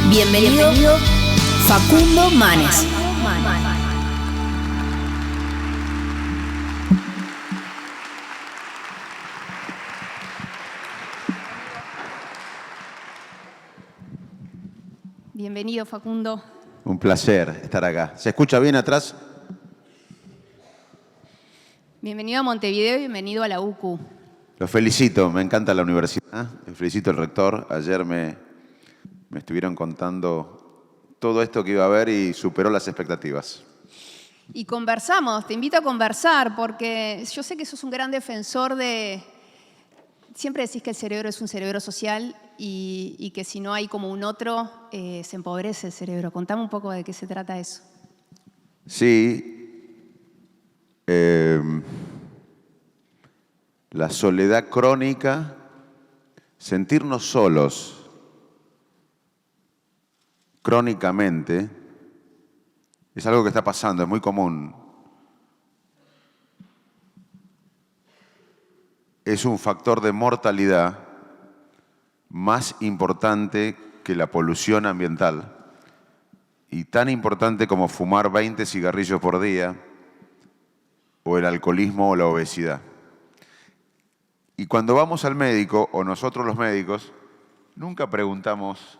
Bienvenido, Facundo Manes. Bienvenido, Facundo. Un placer estar acá. ¿Se escucha bien atrás? Bienvenido a Montevideo y bienvenido a la UCU. Los felicito, me encanta la universidad. Felicito al rector. Ayer me estuvieron contando todo esto que iba a haber y superó las expectativas. Y conversamos, te invito a conversar porque yo sé que sos un gran defensor de... Siempre decís que el cerebro es un cerebro social y que si no hay como un otro, se empobrece el cerebro. Contame un poco de qué se trata eso. Sí. La soledad crónica, sentirnos solos crónicamente, es algo que está pasando, es muy común. Es un factor de mortalidad más importante que la polución ambiental y tan importante como fumar 20 cigarrillos por día o el alcoholismo o la obesidad. Y cuando vamos al médico, o nosotros los médicos, nunca preguntamos,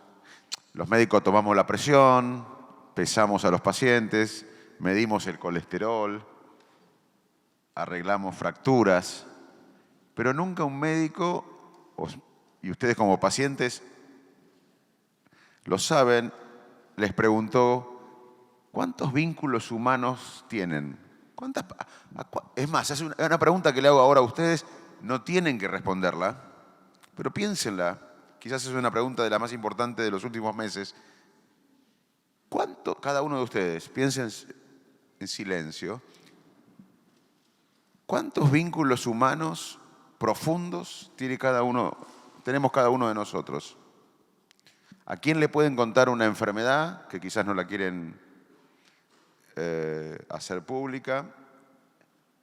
los médicos tomamos la presión, pesamos a los pacientes, medimos el colesterol, arreglamos fracturas, pero nunca un médico, y ustedes como pacientes lo saben, les preguntó, ¿cuántos vínculos humanos tienen? Es más, es una pregunta que le hago ahora a ustedes, no tienen que responderla, pero piénsenla, quizás es una pregunta de la más importante de los últimos meses. ¿Cuánto, cada uno de ustedes, piensen en silencio, cuántos vínculos humanos profundos tenemos cada uno de nosotros? ¿A quién le pueden contar una enfermedad que quizás no la quieren hacer pública?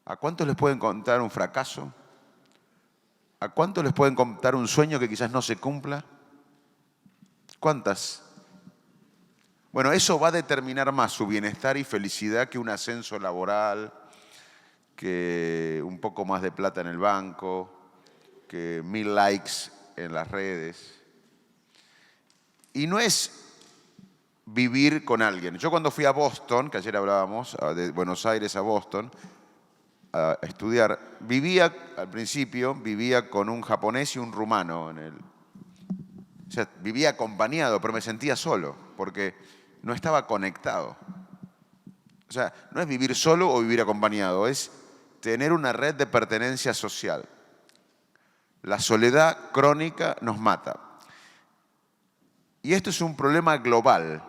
¿A cuántos les pueden contar un fracaso? ¿A cuántos les pueden contar un sueño que quizás no se cumpla? ¿Cuántas? Bueno, eso va a determinar más su bienestar y felicidad que un ascenso laboral, que un poco más de plata en el banco, que 1000 likes en las redes. Y no es vivir con alguien. Yo cuando fui a Boston, que ayer hablábamos, de Buenos Aires a Boston, a estudiar, al principio vivía con un japonés y un rumano. O sea, vivía acompañado, pero me sentía solo, porque no estaba conectado. O sea, no es vivir solo o vivir acompañado, es tener una red de pertenencia social. La soledad crónica nos mata. Y esto es un problema global.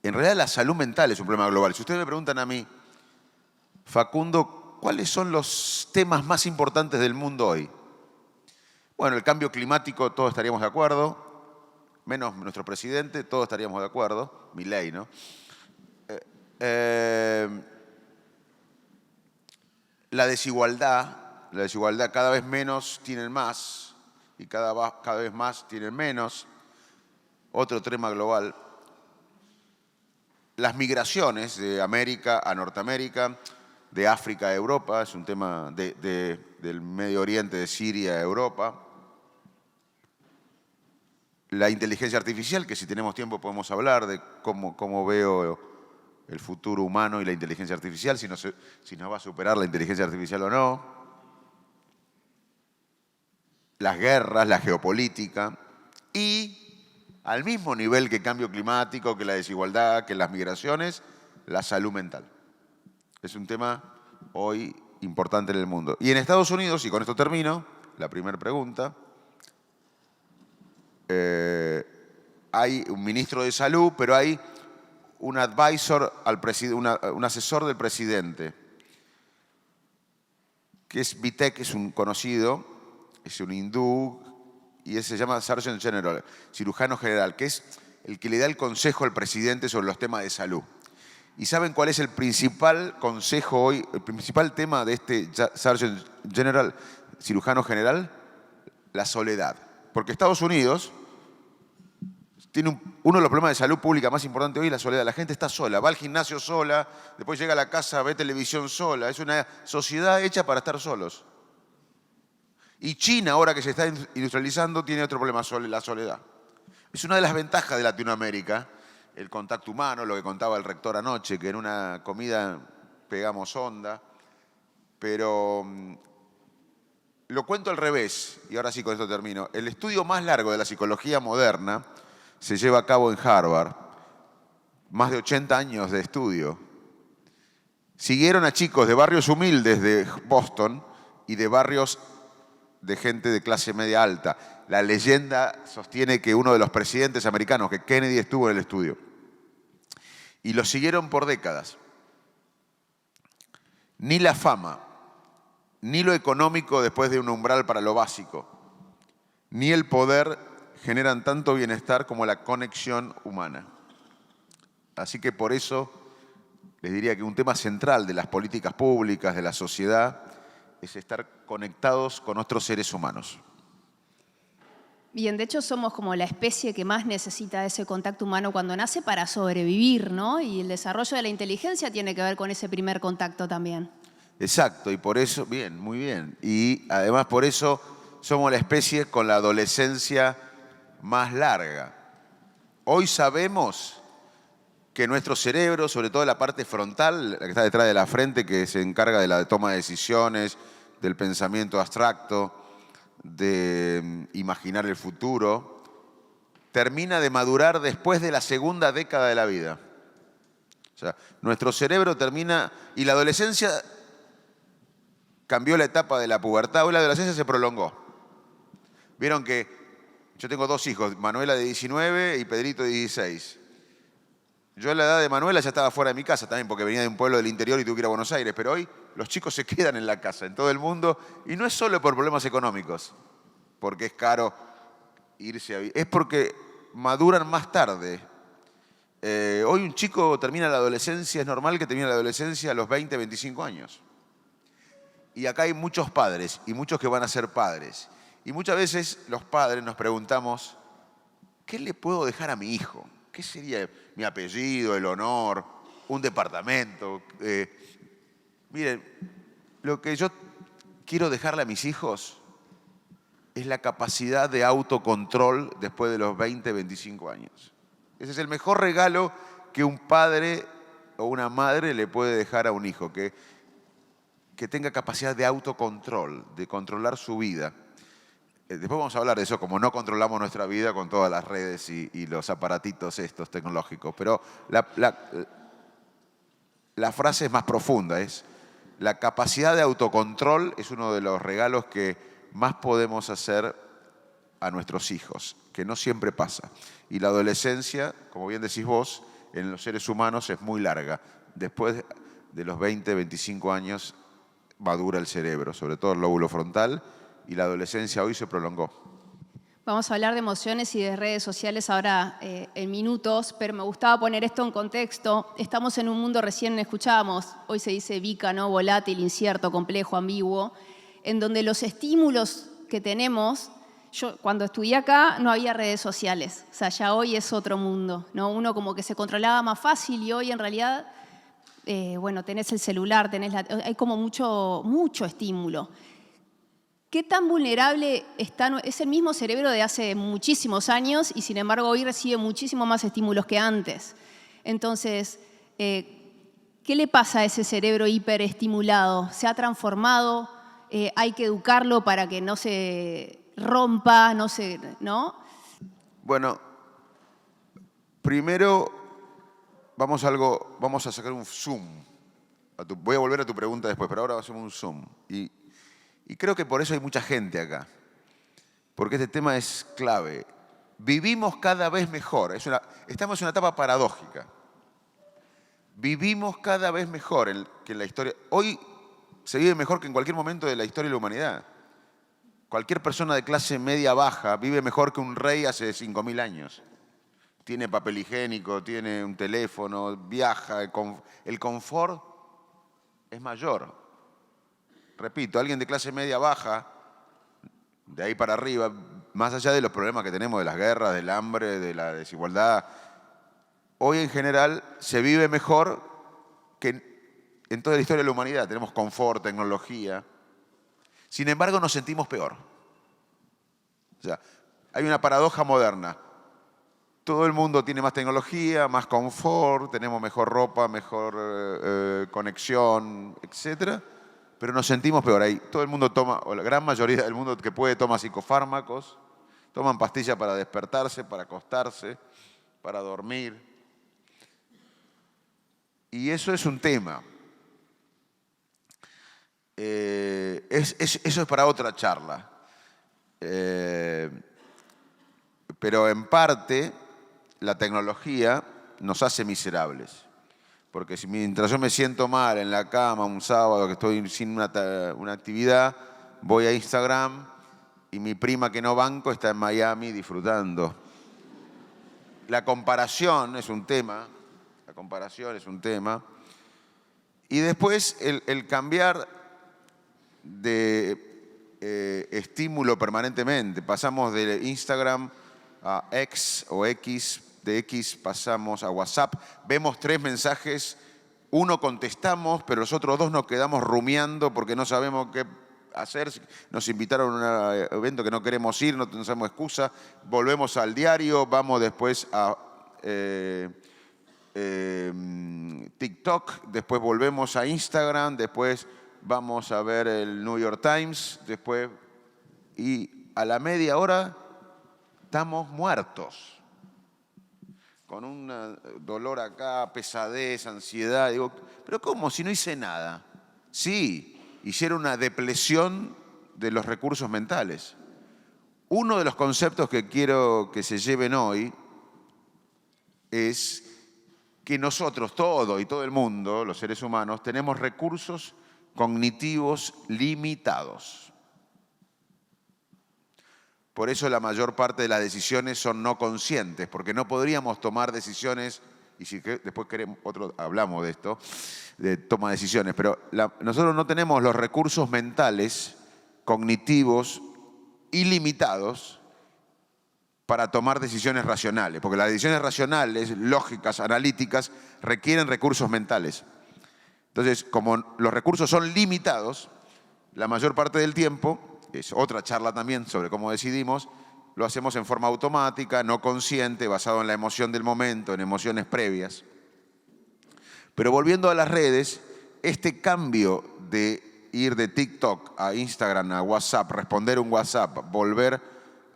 En realidad la salud mental es un problema global. Si ustedes me preguntan a mí, Facundo, ¿cuáles son los temas más importantes del mundo hoy? Bueno, el cambio climático, todos estaríamos de acuerdo, menos nuestro presidente, todos estaríamos de acuerdo, Milei, ¿no? La desigualdad, cada vez menos tienen más y cada vez más tienen menos. Otro tema global. Las migraciones de América a Norteamérica, de África a Europa, es un tema del Medio Oriente, de Siria a Europa. La inteligencia artificial, que si tenemos tiempo podemos hablar de cómo veo el futuro humano y la inteligencia artificial, si nos va a superar la inteligencia artificial o no. Las guerras, la geopolítica y al mismo nivel que el cambio climático, que la desigualdad, que las migraciones, la salud mental. Es un tema hoy importante en el mundo. Y en Estados Unidos, y con esto termino, la primera pregunta, hay un ministro de salud, pero hay un advisor un asesor del presidente, que es Vitek, es un conocido, es un hindú, y se llama Surgeon General, cirujano general, que es el que le da el consejo al presidente sobre los temas de salud. ¿Y saben cuál es el principal consejo hoy, el principal tema de este Surgeon General, cirujano general? La soledad. Porque Estados Unidos, uno de los problemas de salud pública más importantes hoy es la soledad. La gente está sola, va al gimnasio sola, después llega a la casa, ve televisión sola. Es una sociedad hecha para estar solos. Y China, ahora que se está industrializando, tiene otro problema, la soledad. Es una de las ventajas de Latinoamérica, el contacto humano, lo que contaba el rector anoche, que en una comida pegamos onda. Pero lo cuento al revés, y ahora sí con esto termino. El estudio más largo de la psicología moderna se lleva a cabo en Harvard. Más de 80 años de estudio. Siguieron a chicos de barrios humildes de Boston y de barrios de gente de clase media alta. La leyenda sostiene que uno de los presidentes americanos, que Kennedy, estuvo en el estudio. Y lo siguieron por décadas. Ni la fama, ni lo económico después de un umbral para lo básico, ni el poder generan tanto bienestar como la conexión humana. Así que por eso les diría que un tema central de las políticas públicas, de la sociedad, es estar conectados con otros seres humanos. Bien, de hecho somos como la especie que más necesita ese contacto humano cuando nace para sobrevivir, ¿no? Y el desarrollo de la inteligencia tiene que ver con ese primer contacto también. Exacto, y por eso, bien, muy bien. Y además por eso somos la especie con la adolescencia más larga. Hoy sabemos que nuestro cerebro, sobre todo la parte frontal, la que está detrás de la frente, que se encarga de la toma de decisiones, del pensamiento abstracto, de imaginar el futuro, termina de madurar después de la segunda década de la vida. O sea, nuestro cerebro termina, y la adolescencia cambió la etapa de la pubertad, hoy la adolescencia se prolongó. Vieron que yo tengo 2 hijos, Manuela de 19 y Pedrito de 16. Yo a la edad de Manuela ya estaba fuera de mi casa también porque venía de un pueblo del interior y tuve que ir a Buenos Aires, pero hoy los chicos se quedan en la casa, en todo el mundo, y no es solo por problemas económicos, porque es caro irse a vivir, es porque maduran más tarde. Hoy un chico termina la adolescencia, es normal que termine la adolescencia a los 20, 25 años. Y acá hay muchos padres y muchos que van a ser padres. Y muchas veces los padres nos preguntamos, ¿qué le puedo dejar a mi hijo? ¿Qué sería mi apellido, el honor, un departamento? Miren, lo que yo quiero dejarle a mis hijos es la capacidad de autocontrol después de los 20, 25 años. Ese es el mejor regalo que un padre o una madre le puede dejar a un hijo, que tenga capacidad de autocontrol, de controlar su vida. Después vamos a hablar de eso, como no controlamos nuestra vida con todas las redes y los aparatitos estos tecnológicos. Pero la frase es más profunda, es la capacidad de autocontrol es uno de los regalos que más podemos hacer a nuestros hijos, que no siempre pasa. Y la adolescencia, como bien decís vos, en los seres humanos es muy larga. Después de los 20, 25 años madura el cerebro, sobre todo el lóbulo frontal, y la adolescencia hoy se prolongó. Vamos a hablar de emociones y de redes sociales ahora en minutos, pero me gustaba poner esto en contexto. Estamos en un mundo, recién escuchábamos, hoy se dice VICA, ¿no? Volátil, incierto, complejo, ambiguo, en donde los estímulos que tenemos, yo cuando estudié acá no había redes sociales, o sea, ya hoy es otro mundo, ¿no? Uno como que se controlaba más fácil y hoy en realidad, bueno, tenés el celular, hay como mucho estímulo. ¿Qué tan vulnerable está? Es el mismo cerebro de hace muchísimos años y sin embargo hoy recibe muchísimo más estímulos que antes. Entonces, ¿qué le pasa a ese cerebro hiperestimulado? ¿Se ha transformado? ¿Hay que educarlo para que no se rompa? ¿No? Bueno, primero vamos a sacar un zoom. Voy a volver a tu pregunta después, pero ahora hacemos un zoom. Y creo que por eso hay mucha gente acá, porque este tema es clave. Vivimos cada vez mejor, estamos en una etapa paradójica. Vivimos cada vez mejor que en la historia. Hoy se vive mejor que en cualquier momento de la historia de la humanidad. Cualquier persona de clase media baja vive mejor que un rey hace 5.000 años. Tiene papel higiénico, tiene un teléfono, viaja, el confort es mayor. Repito, alguien de clase media baja, de ahí para arriba, más allá de los problemas que tenemos de las guerras, del hambre, de la desigualdad, hoy en general se vive mejor que en toda la historia de la humanidad. Tenemos confort, tecnología. Sin embargo, nos sentimos peor. O sea, hay una paradoja moderna. Todo el mundo tiene más tecnología, más confort, tenemos mejor ropa, mejor conexión, etc. Pero nos sentimos peor. Ahí todo el mundo toma, o la gran mayoría del mundo que puede, toma psicofármacos, toman pastillas para despertarse, para acostarse, para dormir. Y eso es un tema. Eso es para otra charla. Pero en parte la tecnología nos hace miserables. Porque si mientras yo me siento mal en la cama un sábado que estoy sin una actividad, voy a Instagram y mi prima que no banco está en Miami disfrutando. La comparación es un tema. La comparación es un tema. Y después el cambiar de estímulo permanentemente. Pasamos de Instagram a X o X, de X pasamos a WhatsApp, vemos 3 mensajes, uno contestamos, pero los otros 2 nos quedamos rumiando porque no sabemos qué hacer. Nos invitaron a un evento que no queremos ir, no tenemos excusa, volvemos al diario, vamos después a TikTok, después volvemos a Instagram, después vamos a ver el New York Times, después, y a la media hora estamos muertos. Con un dolor acá, pesadez, ansiedad. Digo, ¿pero cómo? Si no hice nada. Sí, hicieron una depleción de los recursos mentales. Uno de los conceptos que quiero que se lleven hoy es que nosotros, todo y todo el mundo, los seres humanos, tenemos recursos cognitivos limitados. Por eso la mayor parte de las decisiones son no conscientes, porque no podríamos tomar decisiones, y si después queremos, hablamos de esto, de toma de decisiones, pero nosotros no tenemos los recursos mentales, cognitivos, ilimitados para tomar decisiones racionales, porque las decisiones racionales, lógicas, analíticas, requieren recursos mentales. Entonces, como los recursos son limitados, la mayor parte del tiempo, es otra charla también sobre cómo decidimos, lo hacemos en forma automática, no consciente, basado en la emoción del momento, en emociones previas. Pero volviendo a las redes, este cambio de ir de TikTok a Instagram, a WhatsApp, responder un WhatsApp, volver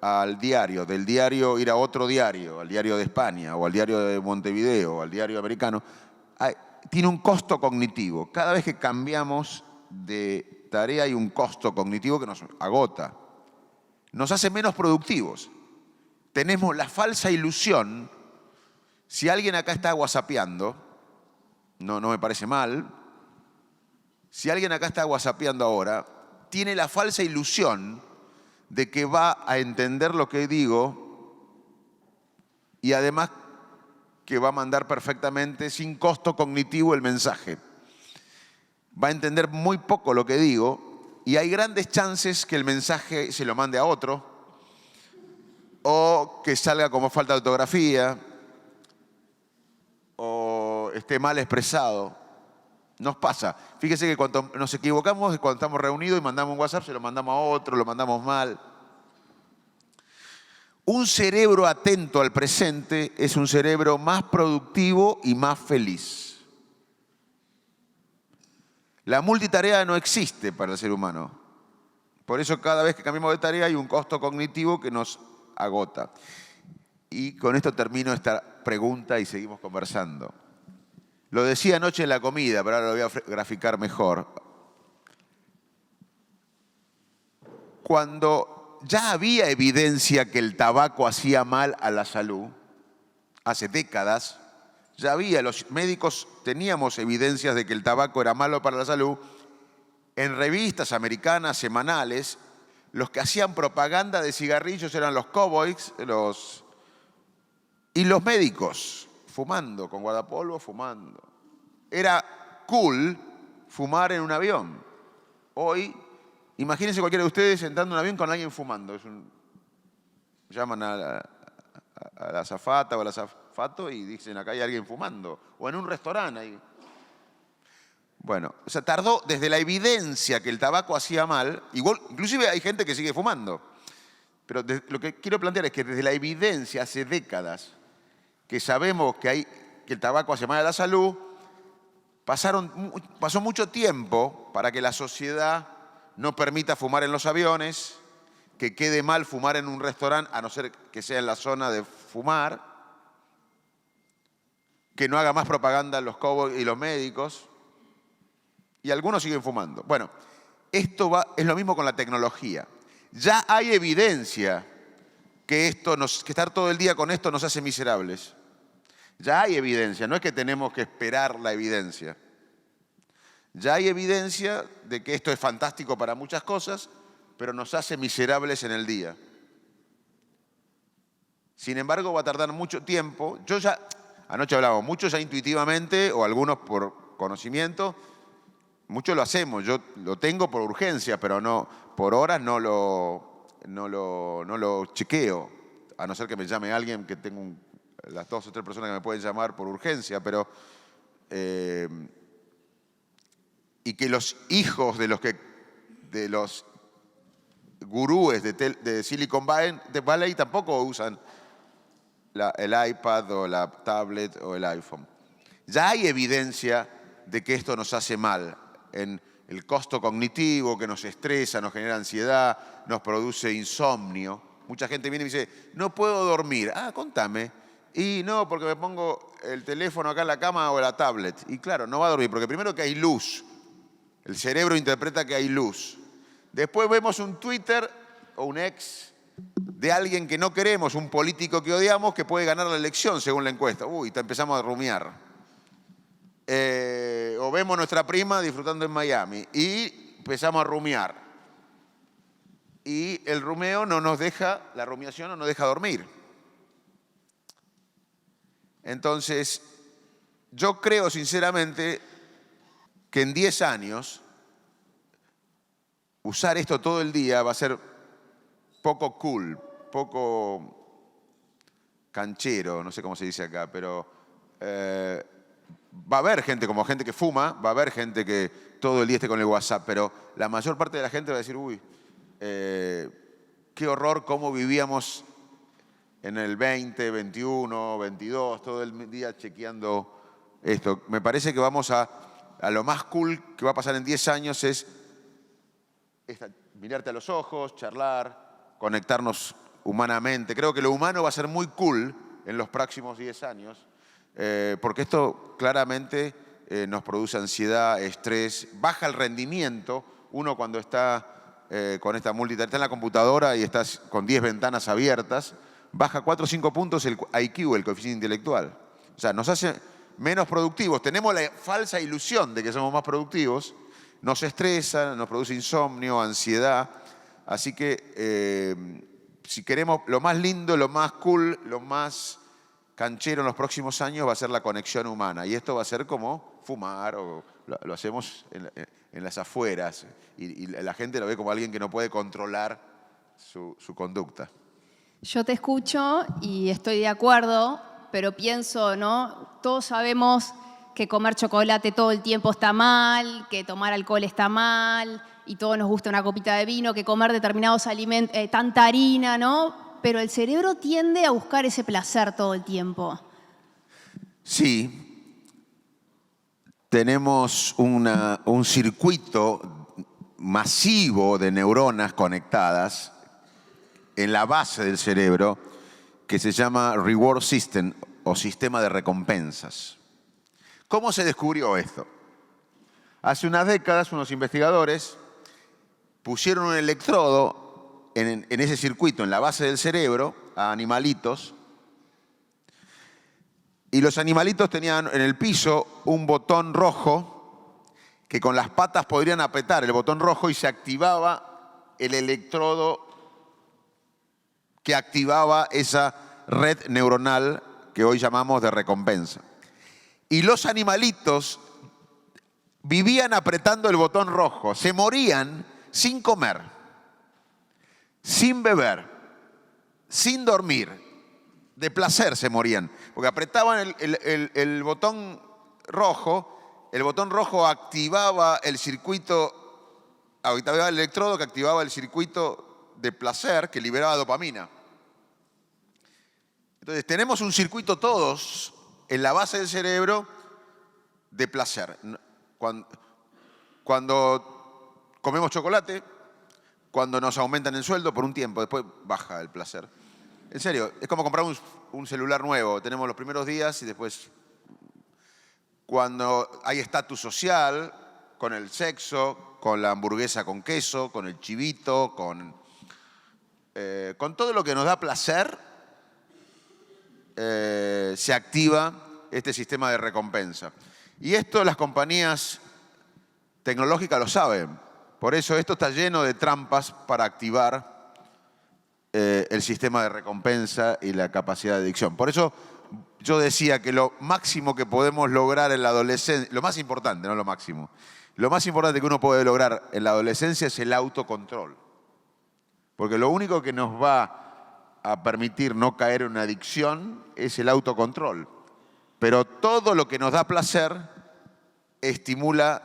al diario, del diario ir a otro diario, al diario de España, o al diario de Montevideo, o al diario americano, tiene un costo cognitivo. Cada vez que cambiamos de tarea hay un costo cognitivo que nos agota. Nos hace menos productivos. Tenemos la falsa ilusión, si alguien acá está whatsappeando, no me parece mal, si alguien acá está whatsappeando ahora, tiene la falsa ilusión de que va a entender lo que digo y además que va a mandar perfectamente, sin costo cognitivo, el mensaje. Va a entender muy poco lo que digo y hay grandes chances que el mensaje se lo mande a otro o que salga como falta de ortografía o esté mal expresado. Nos pasa. Fíjese que cuando nos equivocamos es cuando estamos reunidos y mandamos un WhatsApp, se lo mandamos a otro, lo mandamos mal. Un cerebro atento al presente es un cerebro más productivo y más feliz. La multitarea no existe para el ser humano. Por eso cada vez que cambiamos de tarea hay un costo cognitivo que nos agota. Y con esto termino esta pregunta y seguimos conversando. Lo decía anoche en la comida, pero ahora lo voy a graficar mejor. Cuando ya había evidencia que el tabaco hacía mal a la salud, hace décadas, ya había, los médicos teníamos evidencias de que el tabaco era malo para la salud. En revistas americanas semanales, los que hacían propaganda de cigarrillos eran los cowboys y los médicos, fumando, con guardapolvo, fumando. Era cool fumar en un avión. Hoy, imagínense cualquiera de ustedes entrando en un avión con alguien fumando. llaman a la azafata o al azafato y dicen, acá hay alguien fumando. O en un restaurante. Ahí. Bueno, o sea, tardó desde la evidencia que el tabaco hacía mal, igual, inclusive hay gente que sigue fumando, pero lo que quiero plantear es que desde la evidencia hace décadas que sabemos que el tabaco hace mal a la salud, pasó mucho tiempo para que la sociedad no permita fumar en los aviones, que quede mal fumar en un restaurante, a no ser que sea en la zona de fumar, que no haga más propaganda los cowboys y los médicos, y algunos siguen fumando. Bueno, es lo mismo con la tecnología. Ya hay evidencia que estar todo el día con esto nos hace miserables. Ya hay evidencia, no es que tenemos que esperar la evidencia. Ya hay evidencia de que esto es fantástico para muchas cosas, pero nos hace miserables en el día. Sin embargo, va a tardar mucho tiempo. Anoche hablábamos, muchos ya intuitivamente, o algunos por conocimiento, muchos lo hacemos. Yo lo tengo por urgencia, pero no, por horas no lo chequeo, a no ser que me llame alguien que tengo las 2 o 3 personas que me pueden llamar por urgencia, pero y que los hijos de los gurúes de Silicon Valley tampoco usan el iPad o la tablet o el iPhone. Ya hay evidencia de que esto nos hace mal en el costo cognitivo, que nos estresa, nos genera ansiedad, nos produce insomnio. Mucha gente viene y me dice, no puedo dormir. Ah, contame. Y no, porque me pongo el teléfono acá en la cama o la tablet. Y claro, no va a dormir, porque primero que hay luz. El cerebro interpreta que hay luz. Después vemos un Twitter o un ex de alguien que no queremos, un político que odiamos, que puede ganar la elección según la encuesta. Uy, empezamos a rumiar. O vemos nuestra prima disfrutando en Miami y empezamos a rumiar. Y el rumeo la rumiación no nos deja dormir. Entonces, yo creo sinceramente que en 10 años usar esto todo el día va a ser poco cool, poco canchero, no sé cómo se dice acá, pero va a haber gente que fuma, va a haber gente que todo el día esté con el WhatsApp, pero la mayor parte de la gente va a decir, uy, qué horror cómo vivíamos en el 20, 21, 22, todo el día chequeando esto. Me parece que vamos a lo más cool que va a pasar en 10 años es mirarte a los ojos, charlar, conectarnos humanamente. Creo que lo humano va a ser muy cool en los próximos 10 años, porque esto claramente nos produce ansiedad, estrés, baja el rendimiento. Uno cuando está con esta multitarea, está en la computadora y estás con 10 ventanas abiertas, baja 4 o 5 puntos el IQ, el coeficiente intelectual. O sea, nos hace menos productivos. Tenemos la falsa ilusión de que somos más productivos. Nos estresa, nos produce insomnio, ansiedad. Así que si queremos lo más lindo, lo más cool, lo más canchero en los próximos años va a ser la conexión humana. Y esto va a ser como fumar o lo hacemos en las afueras. Y la gente lo ve como alguien que no puede controlar su conducta. Yo te escucho y estoy de acuerdo, pero pienso, ¿no? Todos sabemos que comer chocolate todo el tiempo está mal, que tomar alcohol está mal, y todos nos gusta una copita de vino, que comer determinados alimentos, tanta harina, ¿no? Pero el cerebro tiende a buscar ese placer todo el tiempo. Sí. Tenemos un circuito masivo de neuronas conectadas en la base del cerebro que se llama Reward System o sistema de recompensas. ¿Cómo se descubrió esto? Hace unas décadas unos investigadores pusieron un electrodo en ese circuito, en la base del cerebro, a animalitos, y los animalitos tenían en el piso un botón rojo que con las patas podrían apretar el botón rojo y se activaba el electrodo que activaba esa red neuronal que hoy llamamos de recompensa. Y los animalitos vivían apretando el botón rojo, se morían sin comer, sin beber, sin dormir, de placer se morían, porque apretaban el botón rojo activaba el circuito, activaba el electrodo que activaba el circuito de placer que liberaba dopamina. Entonces tenemos un circuito todos en la base del cerebro de placer. Cuando comemos chocolate, cuando nos aumentan el sueldo por un tiempo, después baja el placer. En serio, es como comprar un celular nuevo. Tenemos los primeros días y después, cuando hay estatus social, con el sexo, con la hamburguesa con queso, con el chivito, con todo lo que nos da placer, se activa este sistema de recompensa. Y esto las compañías tecnológicas lo saben. Por eso esto está lleno de trampas para activar el sistema de recompensa y la capacidad de adicción. Por eso yo decía que lo máximo que podemos lograr en la adolescencia, lo más importante, no lo máximo, lo más importante que uno puede lograr en la adolescencia es el autocontrol. Porque lo único que nos va a permitir no caer en una adicción es el autocontrol. Pero todo lo que nos da placer estimula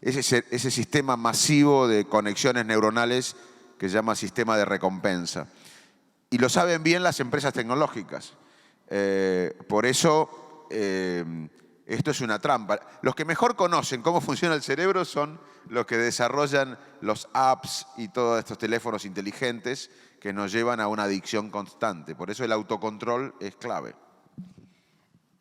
ese sistema masivo de conexiones neuronales que se llama sistema de recompensa. Y lo saben bien las empresas tecnológicas. Por eso esto es una trampa. Los que mejor conocen cómo funciona el cerebro son los que desarrollan los apps y todos estos teléfonos inteligentes que nos llevan a una adicción constante. Por eso el autocontrol es clave.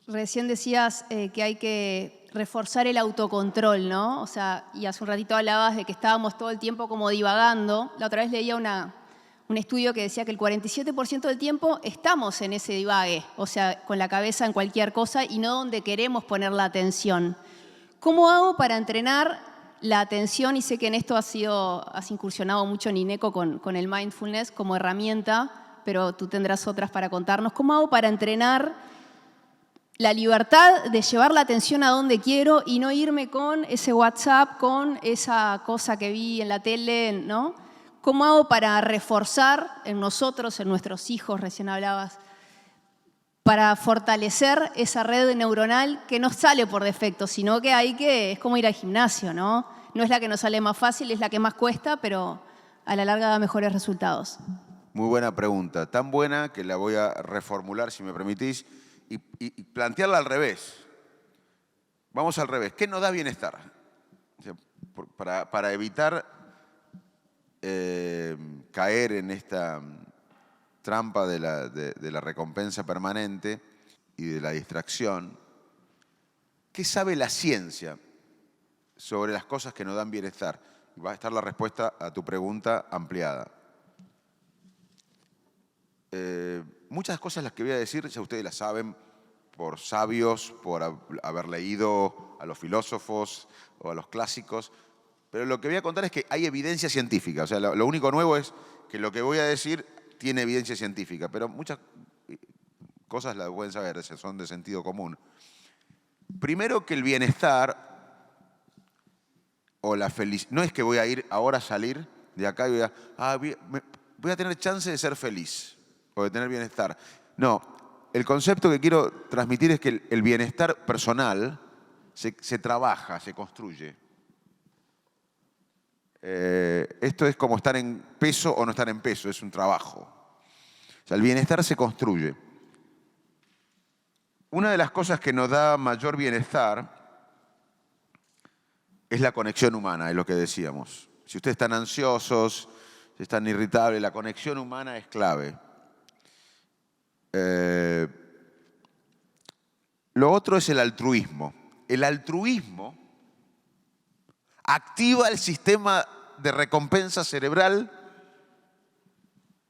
Recién decías que hay que reforzar el autocontrol, ¿no? O sea, y hace un ratito hablabas de que estábamos todo el tiempo como divagando. La otra vez leía un estudio que decía que el 47% del tiempo estamos en ese divague, o sea, con la cabeza en cualquier cosa y no donde queremos poner la atención. ¿Cómo hago para entrenar la atención? Y sé que en esto has incursionado mucho, Nineco, con el mindfulness como herramienta, pero tú tendrás otras para contarnos. ¿Cómo hago para entrenar la libertad de llevar la atención a donde quiero y no irme con ese WhatsApp, con esa cosa que vi en la tele, ¿no? ¿Cómo hago para reforzar en nosotros, en nuestros hijos, recién hablabas, para fortalecer esa red neuronal que no sale por defecto, sino que es como ir al gimnasio, ¿no? No es la que nos sale más fácil, es la que más cuesta, pero a la larga da mejores resultados. Muy buena pregunta, tan buena que la voy a reformular, si me permitís, y plantearla al revés. Vamos al revés. ¿Qué nos da bienestar? O sea, para evitar caer en esta trampa de la recompensa permanente y de la distracción, ¿qué sabe la ciencia sobre las cosas que nos dan bienestar? Y va a estar la respuesta a tu pregunta ampliada. Muchas cosas las que voy a decir ya ustedes las saben por sabios, por haber leído a los filósofos o a los clásicos, pero lo que voy a contar es que hay evidencia científica. O sea, lo único nuevo es que lo que voy a decir tiene evidencia científica, pero muchas cosas las pueden saber, son de sentido común. Primero, que el bienestar o la felicidad, no es que voy a ir ahora a salir de acá y voy a tener chance de ser feliz o de tener bienestar. No, el concepto que quiero transmitir es que el bienestar personal se trabaja, se construye. Esto es como estar en peso o no estar en peso, es un trabajo. O sea, el bienestar se construye. Una de las cosas que nos da mayor bienestar es la conexión humana, es lo que decíamos. Si ustedes están ansiosos, si están irritables, la conexión humana es clave. Lo otro es el altruismo. El altruismo activa el sistema de recompensa cerebral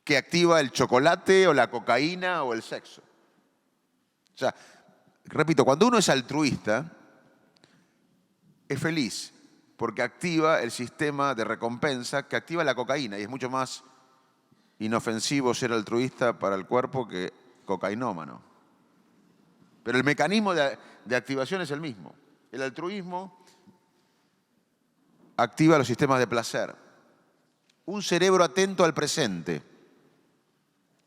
que activa el chocolate o la cocaína o el sexo. O sea, repito, cuando uno es altruista, es feliz porque activa el sistema de recompensa que activa la cocaína y es mucho más inofensivo ser altruista para el cuerpo que cocainómano. Pero el mecanismo de activación es el mismo. El altruismo activa los sistemas de placer. Un cerebro atento al presente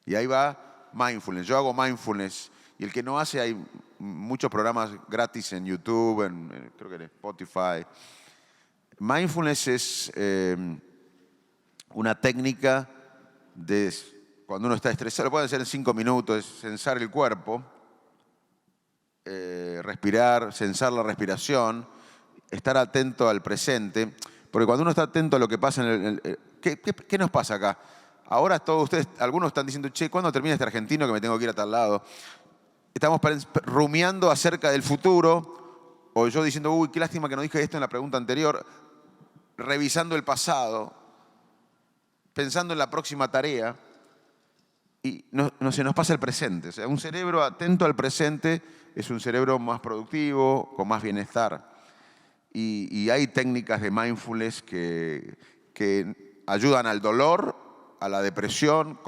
Y ahí va mindfulness. Yo hago mindfulness. Y el que no hace, hay muchos programas gratis en YouTube, creo que en Spotify. Mindfulness es una técnica de cuando uno está estresado, lo pueden hacer en 5 minutos, es sensar el cuerpo, respirar, sensar la respiración, estar atento al presente, porque cuando uno está atento a lo que pasa ¿qué nos pasa acá? Ahora todos ustedes, algunos están diciendo, che, ¿cuándo termina este argentino que me tengo que ir a tal lado? Estamos rumiando acerca del futuro, o yo diciendo, uy, qué lástima que no dije esto en la pregunta anterior, revisando el pasado, pensando en la próxima tarea, y no se nos pasa el presente. O sea, un cerebro atento al presente es un cerebro más productivo, con más bienestar. Y hay técnicas de mindfulness que ayudan al dolor, a la depresión,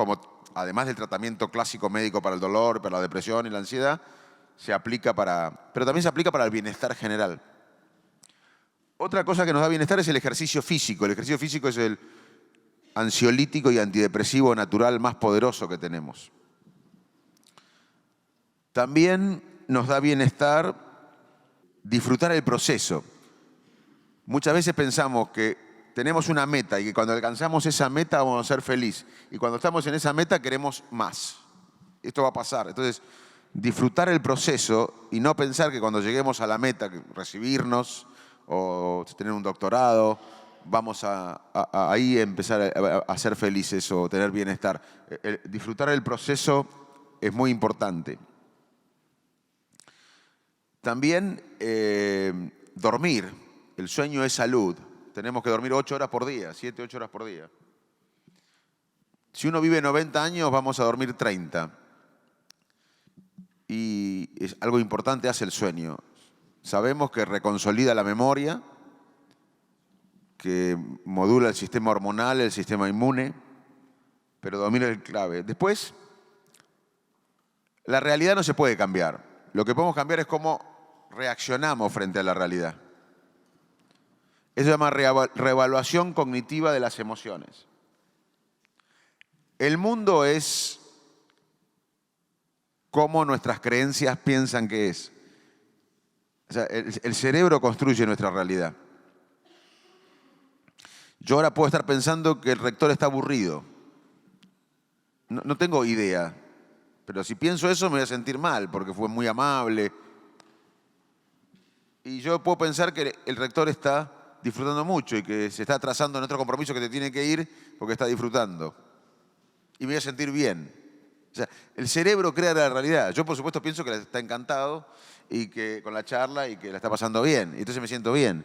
además del tratamiento clásico médico para el dolor, para la depresión y la ansiedad, pero también se aplica para el bienestar general. Otra cosa que nos da bienestar es el ejercicio físico. El ejercicio físico es el ansiolítico y antidepresivo natural más poderoso que tenemos. También nos da bienestar disfrutar el proceso. Muchas veces pensamos que tenemos una meta y que cuando alcanzamos esa meta vamos a ser felices. Y cuando estamos en esa meta queremos más. Esto va a pasar. Entonces, disfrutar el proceso y no pensar que cuando lleguemos a la meta, recibirnos o tener un doctorado, vamos a ahí empezar a ser felices o tener bienestar. Disfrutar el proceso es muy importante. También dormir. El sueño es salud. Tenemos que dormir 8 horas por día, 7, 8 horas por día. Si uno vive 90 años, vamos a dormir 30. Y es algo importante hace el sueño. Sabemos que reconsolida la memoria, que modula el sistema hormonal, el sistema inmune, pero dormir es clave. Después, la realidad no se puede cambiar. Lo que podemos cambiar es cómo reaccionamos frente a la realidad. Eso se llama reevaluación cognitiva de las emociones. El mundo es cómo nuestras creencias piensan que es. O sea, el cerebro construye nuestra realidad. Yo ahora puedo estar pensando que el rector está aburrido. No tengo idea. Pero si pienso eso me voy a sentir mal porque fue muy amable. Y yo puedo pensar que el rector está disfrutando mucho y que se está atrasando en otro compromiso que te tiene que ir porque está disfrutando. Y me voy a sentir bien. O sea, el cerebro crea la realidad. Yo, por supuesto, pienso que está encantado y que con la charla y que la está pasando bien. Y entonces me siento bien.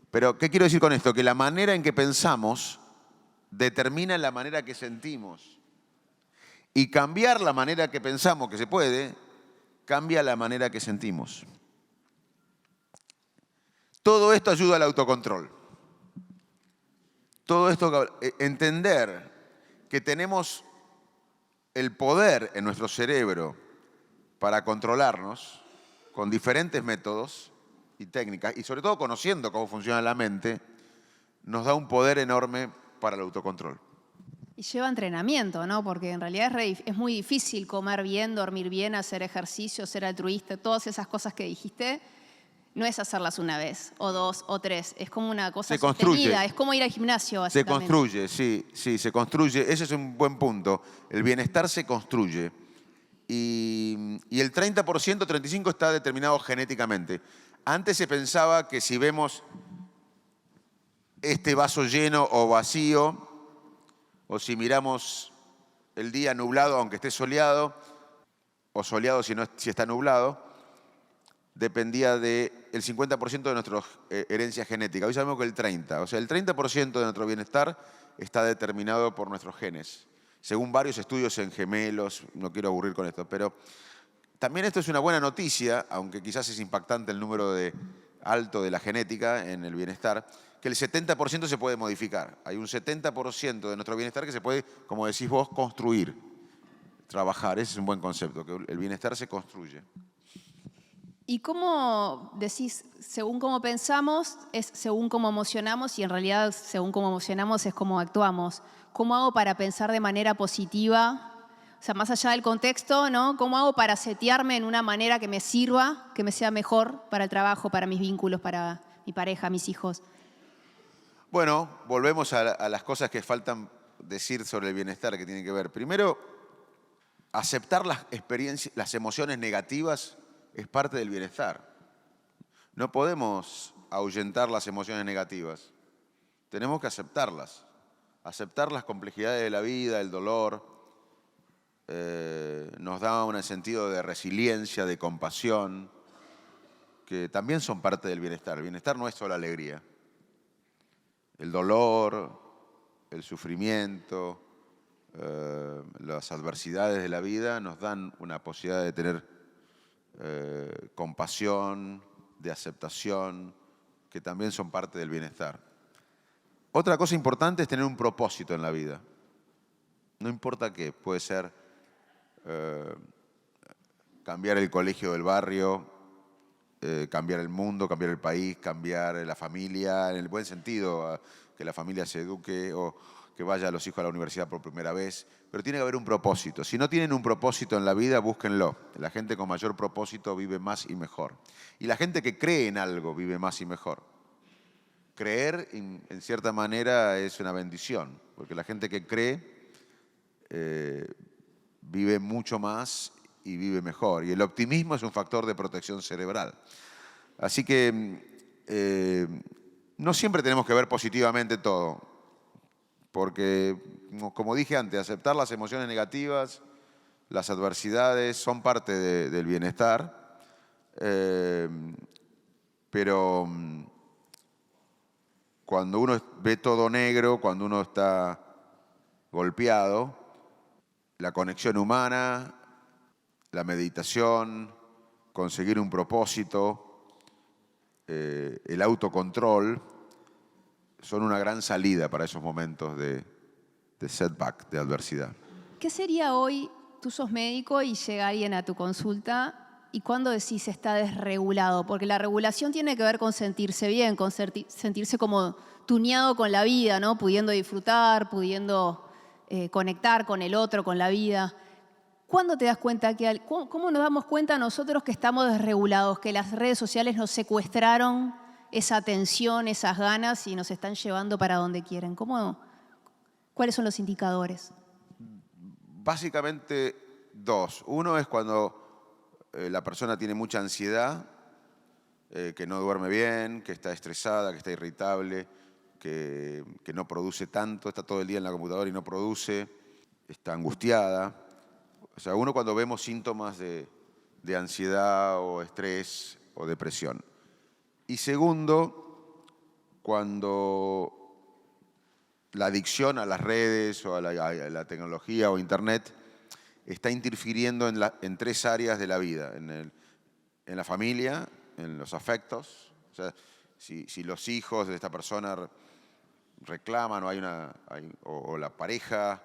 Pero, ¿qué quiero decir con esto? Que la manera en que pensamos determina la manera que sentimos. Y cambiar la manera que pensamos que se puede, cambia la manera que sentimos. Todo esto ayuda al autocontrol. Todo esto, entender que tenemos el poder en nuestro cerebro para controlarnos con diferentes métodos y técnicas, y sobre todo conociendo cómo funciona la mente, nos da un poder enorme para el autocontrol. Y lleva entrenamiento, ¿no? Porque en realidad es muy difícil comer bien, dormir bien, hacer ejercicio, ser altruista, todas esas cosas que dijiste. No es hacerlas una vez, o 2, o 3. Es como una cosa sostenida. Es como ir al gimnasio, básicamente. Se construye, sí, se construye. Ese es un buen punto. El bienestar se construye. Y el 30%, 35% está determinado genéticamente. Antes se pensaba que si vemos este vaso lleno o vacío, o si miramos el día nublado aunque esté soleado, o soleado si está nublado, dependía del 50% de nuestra herencia genética. Hoy sabemos que el 30%. O sea, el 30% de nuestro bienestar está determinado por nuestros genes. Según varios estudios en gemelos, no quiero aburrir con esto, pero también esto es una buena noticia, aunque quizás es impactante el número alto de la genética en el bienestar, que el 70% se puede modificar. Hay un 70% de nuestro bienestar que se puede, como decís vos, construir, trabajar. Ese es un buen concepto, que el bienestar se construye. ¿Y cómo decís, según cómo pensamos, es según cómo emocionamos y en realidad según cómo emocionamos es cómo actuamos? ¿Cómo hago para pensar de manera positiva O sea, más allá del contexto, ¿no? ¿Cómo hago para setearme en una manera que me sirva, que me sea mejor para el trabajo, para mis vínculos, para mi pareja, mis hijos? Bueno, volvemos a las cosas que faltan decir sobre el bienestar que tienen que ver. Primero, aceptar las experiencias, las emociones negativas es parte del bienestar. No podemos ahuyentar las emociones negativas. Tenemos que aceptarlas. Aceptar las complejidades de la vida, el dolor, nos da un sentido de resiliencia, de compasión, que también son parte del bienestar. El bienestar no es solo alegría. El dolor, el sufrimiento, las adversidades de la vida nos dan una posibilidad de tener compasión, de aceptación, que también son parte del bienestar. Otra cosa importante es tener un propósito en la vida. No importa qué, puede ser cambiar el colegio del barrio, cambiar el mundo, cambiar el país, cambiar la familia, en el buen sentido, que la familia se eduque o que vaya los hijos a la universidad por primera vez, pero tiene que haber un propósito. Si no tienen un propósito en la vida, búsquenlo. La gente con mayor propósito vive más y mejor. Y la gente que cree en algo vive más y mejor. Creer, en cierta manera, es una bendición, porque la gente que cree vive mucho más y vive mejor. Y el optimismo es un factor de protección cerebral. Así que no siempre tenemos que ver positivamente todo, porque, como dije antes, aceptar las emociones negativas, las adversidades, son parte del bienestar, pero cuando uno ve todo negro, cuando uno está golpeado, la conexión humana, la meditación, conseguir un propósito, el autocontrol, son una gran salida para esos momentos de setback, de adversidad. ¿Qué sería hoy, tú sos médico y llega alguien a tu consulta y cuándo decís está desregulado? Porque la regulación tiene que ver con sentirse bien, con sentirse como tuneado con la vida, ¿no? Pudiendo disfrutar, pudiendo conectar con el otro, con la vida. ¿Cuándo te das cuenta que, cómo nos damos cuenta nosotros que estamos desregulados, que las redes sociales nos secuestraron esa atención, esas ganas y nos están llevando para donde quieren? ¿Cuáles son los indicadores? Básicamente dos. Uno es cuando la persona tiene mucha ansiedad, que no duerme bien, que está estresada, que está irritable, que no produce tanto, está todo el día en la computadora y no produce, está angustiada. O sea, uno cuando vemos síntomas de ansiedad o estrés o depresión. Y segundo, cuando la adicción a las redes o a la tecnología o internet está interfiriendo en tres áreas de la vida, en la familia, en los afectos. O sea, si los hijos de esta persona reclaman o la pareja,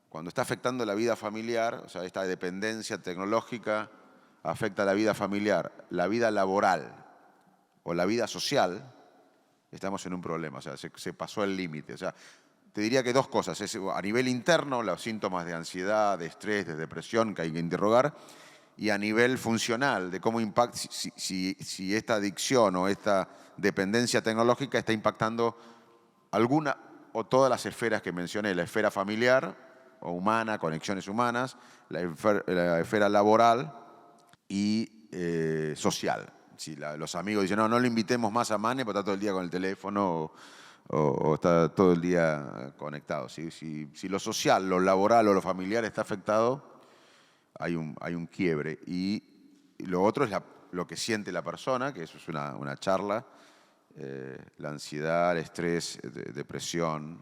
cuando está afectando la vida familiar, o sea, esta dependencia tecnológica afecta la vida familiar, la vida laboral o la vida social, estamos en un problema, o sea, se pasó el límite. O sea, te diría que dos cosas. Es, a nivel interno, los síntomas de ansiedad, de estrés, de depresión que hay que interrogar, y a nivel funcional, de cómo impacta, si esta adicción o esta dependencia tecnológica está impactando alguna o todas las esferas que mencioné, la esfera familiar o humana, conexiones humanas, la esfera laboral y social. Si los amigos dicen, no lo invitemos más a Mane porque está todo el día con el teléfono o está todo el día conectado. Si lo social, lo laboral o lo familiar está afectado, hay un quiebre. Y lo otro es lo que siente la persona, que eso es una charla, la ansiedad, el estrés, depresión,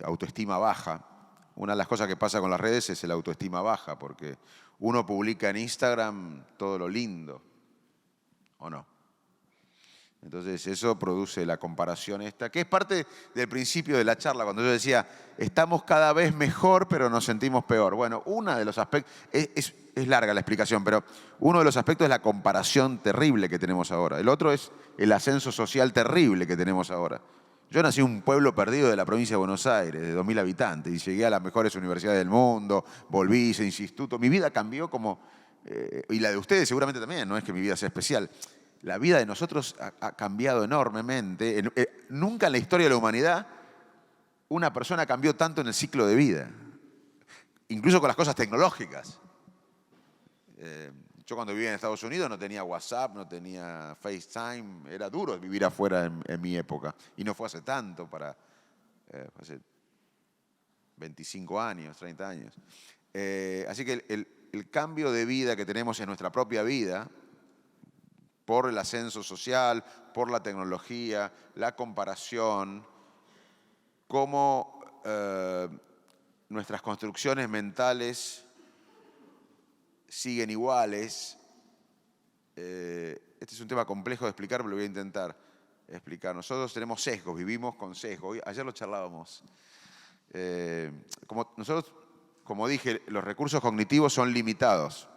autoestima baja. Una de las cosas que pasa con las redes es la autoestima baja, porque uno publica en Instagram todo lo lindo, ¿o no? Entonces eso produce la comparación esta, que es parte del principio de la charla, cuando yo decía, estamos cada vez mejor, pero nos sentimos peor. Bueno, uno de los aspectos, es larga la explicación, pero uno de los aspectos es la comparación terrible que tenemos ahora. El otro es el ascenso social terrible que tenemos ahora. Yo nací en un pueblo perdido de la provincia de Buenos Aires, de 2.000 habitantes, y llegué a las mejores universidades del mundo, volví, hice instituto. Mi vida cambió como, y la de ustedes seguramente también, no es que mi vida sea especial. La vida de nosotros ha cambiado enormemente. Nunca en la historia de la humanidad una persona cambió tanto en el ciclo de vida, incluso con las cosas tecnológicas. Yo cuando vivía en Estados Unidos no tenía WhatsApp, no tenía FaceTime, era duro vivir afuera en mi época. Y no fue hace tanto, hace 25 años, 30 años. Así que el cambio de vida que tenemos en nuestra propia vida, por el ascenso social, por la tecnología, la comparación, cómo nuestras construcciones mentales siguen iguales. Este es un tema complejo de explicar, pero lo voy a intentar explicar. Nosotros tenemos sesgos, vivimos con sesgos. Ayer lo charlábamos. Como dije, los recursos cognitivos son limitados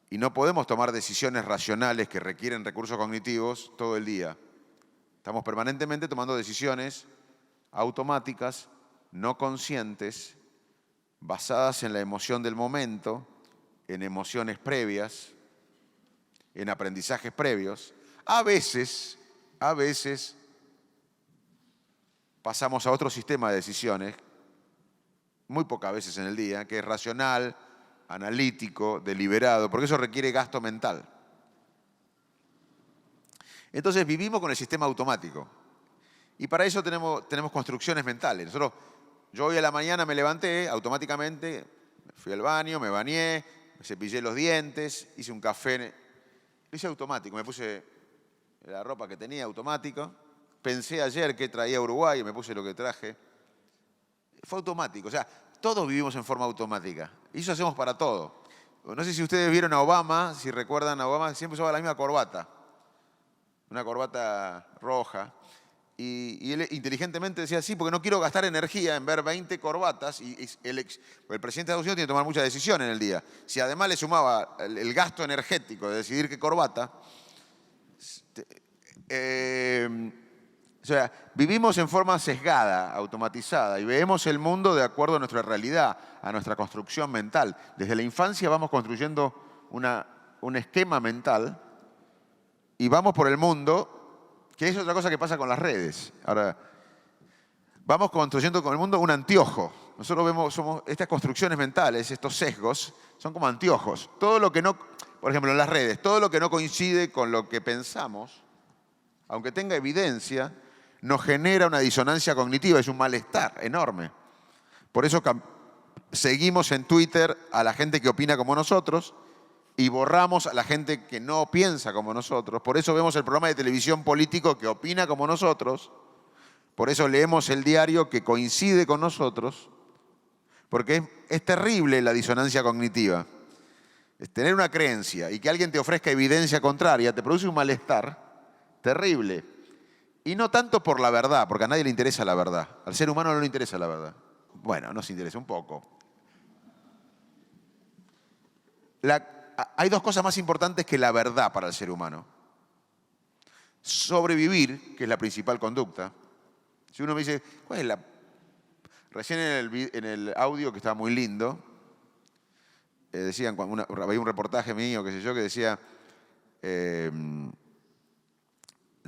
y no podemos tomar decisiones racionales que requieren recursos cognitivos todo el día. Estamos permanentemente tomando decisiones automáticas, no conscientes, basadas en la emoción del momento, en emociones previas, en aprendizajes previos. A veces pasamos a otro sistema de decisiones, muy pocas veces en el día, que es racional, analítico, deliberado, porque eso requiere gasto mental. Entonces vivimos con el sistema automático. Y para eso tenemos construcciones mentales. Yo hoy a la mañana me levanté automáticamente, fui al baño, me bañé, me cepillé los dientes, hice un café, lo hice automático, me puse la ropa que tenía automático, pensé ayer qué traía a Uruguay, me puse lo que traje. Fue automático, o sea, todos vivimos en forma automática. Y eso hacemos para todo. No sé si ustedes vieron a Obama, si recuerdan a Obama, siempre usaba la misma corbata, una corbata roja. Y él inteligentemente decía, sí, porque no quiero gastar energía en ver 20 corbatas. El presidente de Estados Unidos tiene que tomar muchas decisiones en el día. Si además le sumaba el gasto energético de decidir qué corbata, o sea, vivimos en forma sesgada, automatizada, y vemos el mundo de acuerdo a nuestra realidad, a nuestra construcción mental. Desde la infancia vamos construyendo un esquema mental y vamos por el mundo, que es otra cosa que pasa con las redes. Ahora, vamos construyendo con el mundo un anteojo. Nosotros somos estas construcciones mentales, estos sesgos, son como anteojos. Todo lo que no, por ejemplo, en las redes, todo lo que no coincide con lo que pensamos, aunque tenga evidencia, nos genera una disonancia cognitiva, es un malestar enorme. Por eso seguimos en Twitter a la gente que opina como nosotros y borramos a la gente que no piensa como nosotros. Por eso vemos el programa de televisión político que opina como nosotros. Por eso leemos el diario que coincide con nosotros. Porque es terrible la disonancia cognitiva. Es tener una creencia y que alguien te ofrezca evidencia contraria te produce un malestar terrible. Y no tanto por la verdad, porque a nadie le interesa la verdad. Al ser humano no le interesa la verdad. Bueno, nos interesa un poco. Hay dos cosas más importantes que la verdad para el ser humano. Sobrevivir, que es la principal conducta. Si uno me dice, ¿cuál es la...? Recién en el audio, que estaba muy lindo, decían, había un reportaje mío, qué sé yo, que decía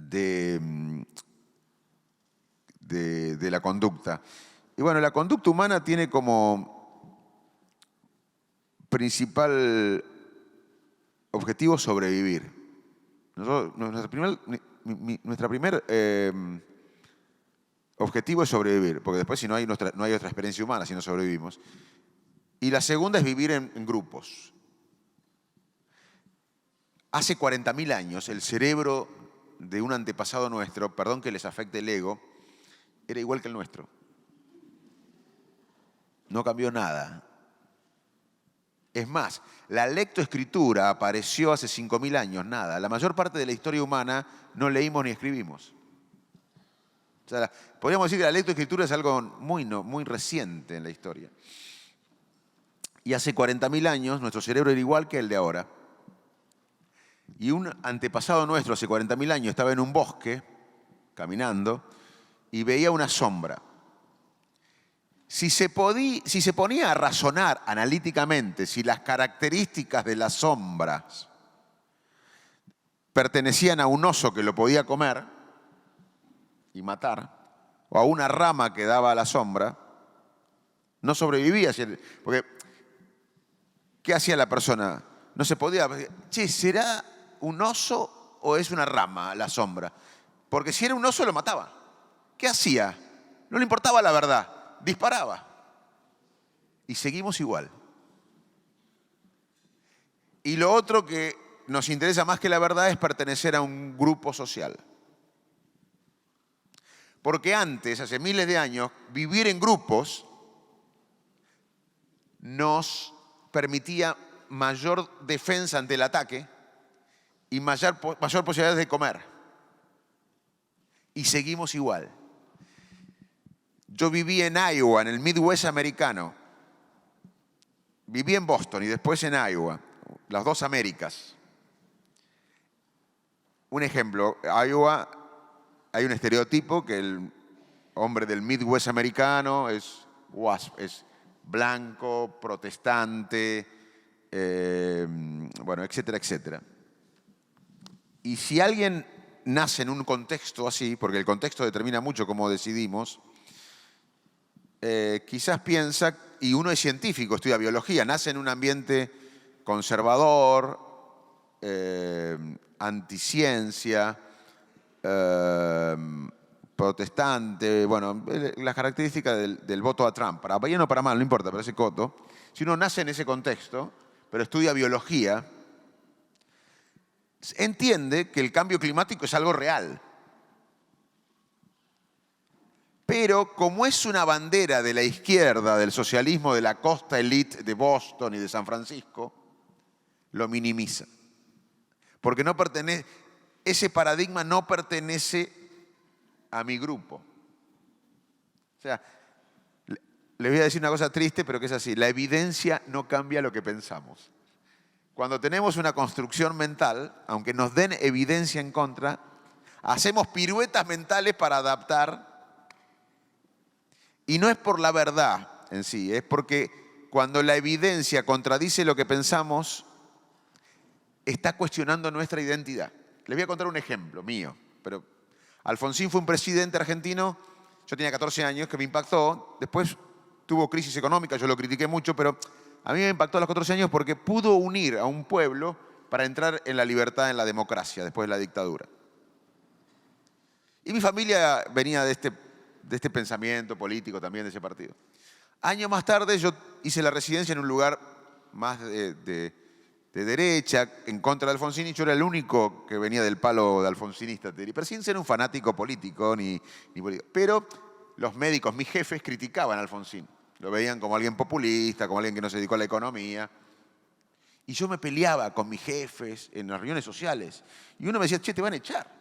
de la conducta. Y bueno, la conducta humana tiene como principal objetivo sobrevivir. Nuestra primer objetivo es sobrevivir, porque después no hay otra experiencia humana si no sobrevivimos. Y la segunda es vivir en grupos. Hace 40.000 años el cerebro de un antepasado nuestro, perdón que les afecte el ego, era igual que el nuestro. No cambió nada. Es más, la lectoescritura apareció hace 5.000 años, nada. La mayor parte de la historia humana no leímos ni escribimos. O sea, podríamos decir que la lectoescritura es algo muy reciente en la historia. Y hace 40.000 años nuestro cerebro era igual que el de ahora. Y un antepasado nuestro hace 40.000 años estaba en un bosque, caminando, y veía una sombra. Si se ponía a razonar analíticamente si las características de las sombras pertenecían a un oso que lo podía comer y matar, o a una rama que daba a la sombra, no sobrevivía. Porque, ¿qué hacía la persona? No se podía. Che, ¿será un oso o es una rama la sombra? Porque si era un oso lo mataba. ¿Qué hacía? No le importaba la verdad. Disparaba. Y seguimos igual. Y lo otro que nos interesa más que la verdad es pertenecer a un grupo social. Porque antes, hace miles de años, vivir en grupos nos permitía mayor defensa ante el ataque y mayor posibilidades de comer. Y seguimos igual. Yo viví en Iowa, en el Midwest americano. Viví en Boston y después en Iowa, las dos Américas. Un ejemplo, Iowa, hay un estereotipo que el hombre del Midwest americano es blanco, protestante, bueno, etcétera, etcétera. Y si alguien nace en un contexto así, porque el contexto determina mucho cómo decidimos, quizás piensa, y uno es científico, estudia biología, nace en un ambiente conservador, anticiencia, protestante, bueno, las características del voto a Trump, para bien o para mal, no importa, pero ese coto, si uno nace en ese contexto, pero estudia biología, entiende que el cambio climático es algo real. Pero como es una bandera de la izquierda, del socialismo, de la costa elite de Boston y de San Francisco, lo minimiza. Porque no pertenece, ese paradigma no pertenece a mi grupo. O sea, les voy a decir una cosa triste, pero que es así. La evidencia no cambia lo que pensamos. Cuando tenemos una construcción mental, aunque nos den evidencia en contra, hacemos piruetas mentales para adaptar. Y no es por la verdad en sí, es porque cuando la evidencia contradice lo que pensamos, está cuestionando nuestra identidad. Les voy a contar un ejemplo mío, pero Alfonsín fue un presidente argentino, yo tenía 14 años, que me impactó. Después tuvo crisis económica, yo lo critiqué mucho, pero a mí me impactó a los 14 años porque pudo unir a un pueblo para entrar en la libertad, en la democracia, después de la dictadura. Y mi familia venía de este pensamiento político también, de ese partido. Años más tarde yo hice la residencia en un lugar más de derecha, en contra de Alfonsín, y yo era el único que venía del palo de alfonsinista, pero sin ser un fanático político ni político. Pero los médicos, mis jefes, criticaban a Alfonsín. Lo veían como alguien populista, como alguien que no se dedicó a la economía. Y yo me peleaba con mis jefes en las reuniones sociales. Y uno me decía, che, te van a echar.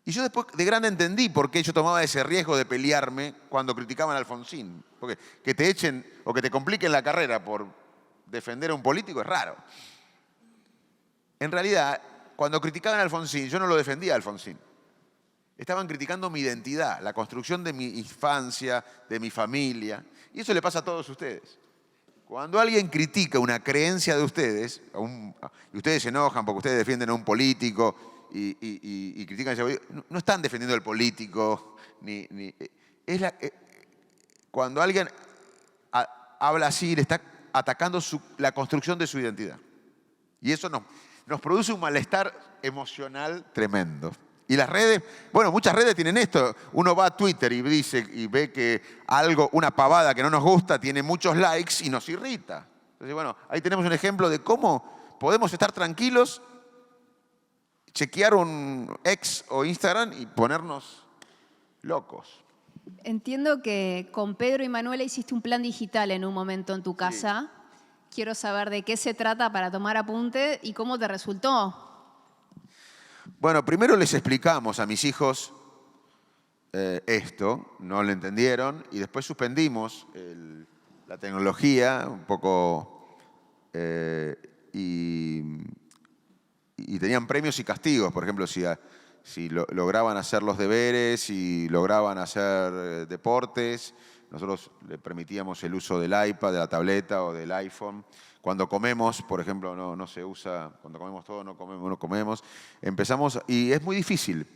Y yo después de grande entendí por qué yo tomaba ese riesgo de pelearme cuando criticaban a Alfonsín. Porque que te echen o que te compliquen la carrera por defender a un político es raro. En realidad, cuando criticaban a Alfonsín, yo no lo defendía a Alfonsín. Estaban criticando mi identidad, la construcción de mi infancia, de mi familia. Y eso le pasa a todos ustedes. Cuando alguien critica una creencia de ustedes, y ustedes se enojan porque ustedes defienden a un político y critican a ese político, no están defendiendo al político. Cuando alguien habla así, le está atacando la construcción de su identidad. Y eso nos produce un malestar emocional tremendo. Y las redes, bueno, muchas redes tienen esto. Uno va a Twitter y ve que una pavada que no nos gusta, tiene muchos likes y nos irrita. Entonces, bueno, ahí tenemos un ejemplo de cómo podemos estar tranquilos, chequear un ex o Instagram y ponernos locos. Entiendo que con Pedro y Manuela hiciste un plan digital en un momento en tu casa. Sí. Quiero saber de qué se trata para tomar apunte y cómo te resultó. Bueno, primero les explicamos a mis hijos esto, no lo entendieron, y después suspendimos la tecnología un poco y tenían premios y castigos. Por ejemplo, si si lograban hacer los deberes, si lograban hacer deportes. Nosotros le permitíamos el uso del iPad, de la tableta o del iPhone. Cuando comemos, por ejemplo, no se usa, cuando comemos todo, no comemos. Empezamos, y es muy difícil.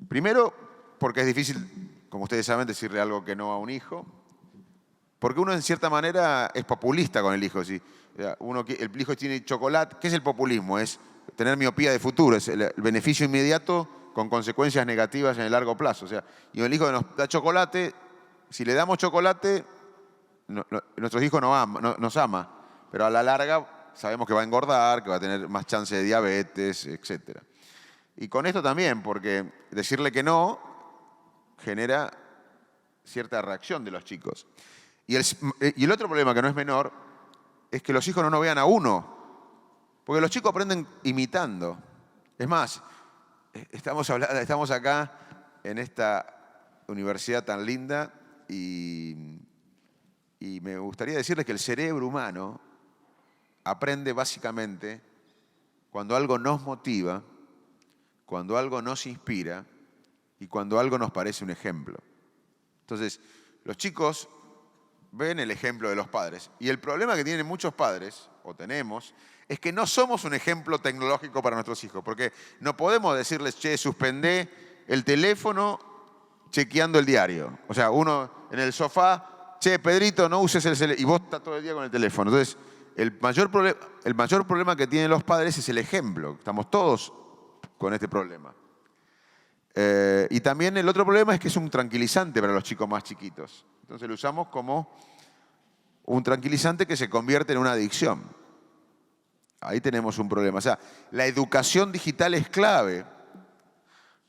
Primero, porque es difícil, como ustedes saben, decirle algo que no a un hijo. Porque uno, en cierta manera, es populista con el hijo. Si el hijo tiene chocolate, ¿qué es el populismo? Es tener miopía de futuro, es el beneficio inmediato con consecuencias negativas en el largo plazo. O sea, y el hijo nos da chocolate, si le damos chocolate, nuestro hijo nos ama, pero a la larga sabemos que va a engordar, que va a tener más chance de diabetes, etc. Y con esto también, porque decirle que no genera cierta reacción de los chicos. Y el otro problema, que no es menor, es que los hijos no nos vean a uno. Porque los chicos aprenden imitando. Es más, estamos acá en esta universidad tan linda y me gustaría decirles que el cerebro humano aprende básicamente cuando algo nos motiva, cuando algo nos inspira y cuando algo nos parece un ejemplo. Entonces, los chicos ven el ejemplo de los padres. Y el problema que tienen muchos padres, o tenemos, es que no somos un ejemplo tecnológico para nuestros hijos. Porque no podemos decirles, che, suspendé el teléfono chequeando el diario. O sea, uno en el sofá, che, Pedrito, no uses el celular. Y vos estás todo el día con el teléfono. Entonces, el mayor problema que tienen los padres es el ejemplo. Estamos todos con este problema. Y también el otro problema es que es un tranquilizante para los chicos más chiquitos. Entonces lo usamos como un tranquilizante que se convierte en una adicción. Ahí tenemos un problema. O sea, la educación digital es clave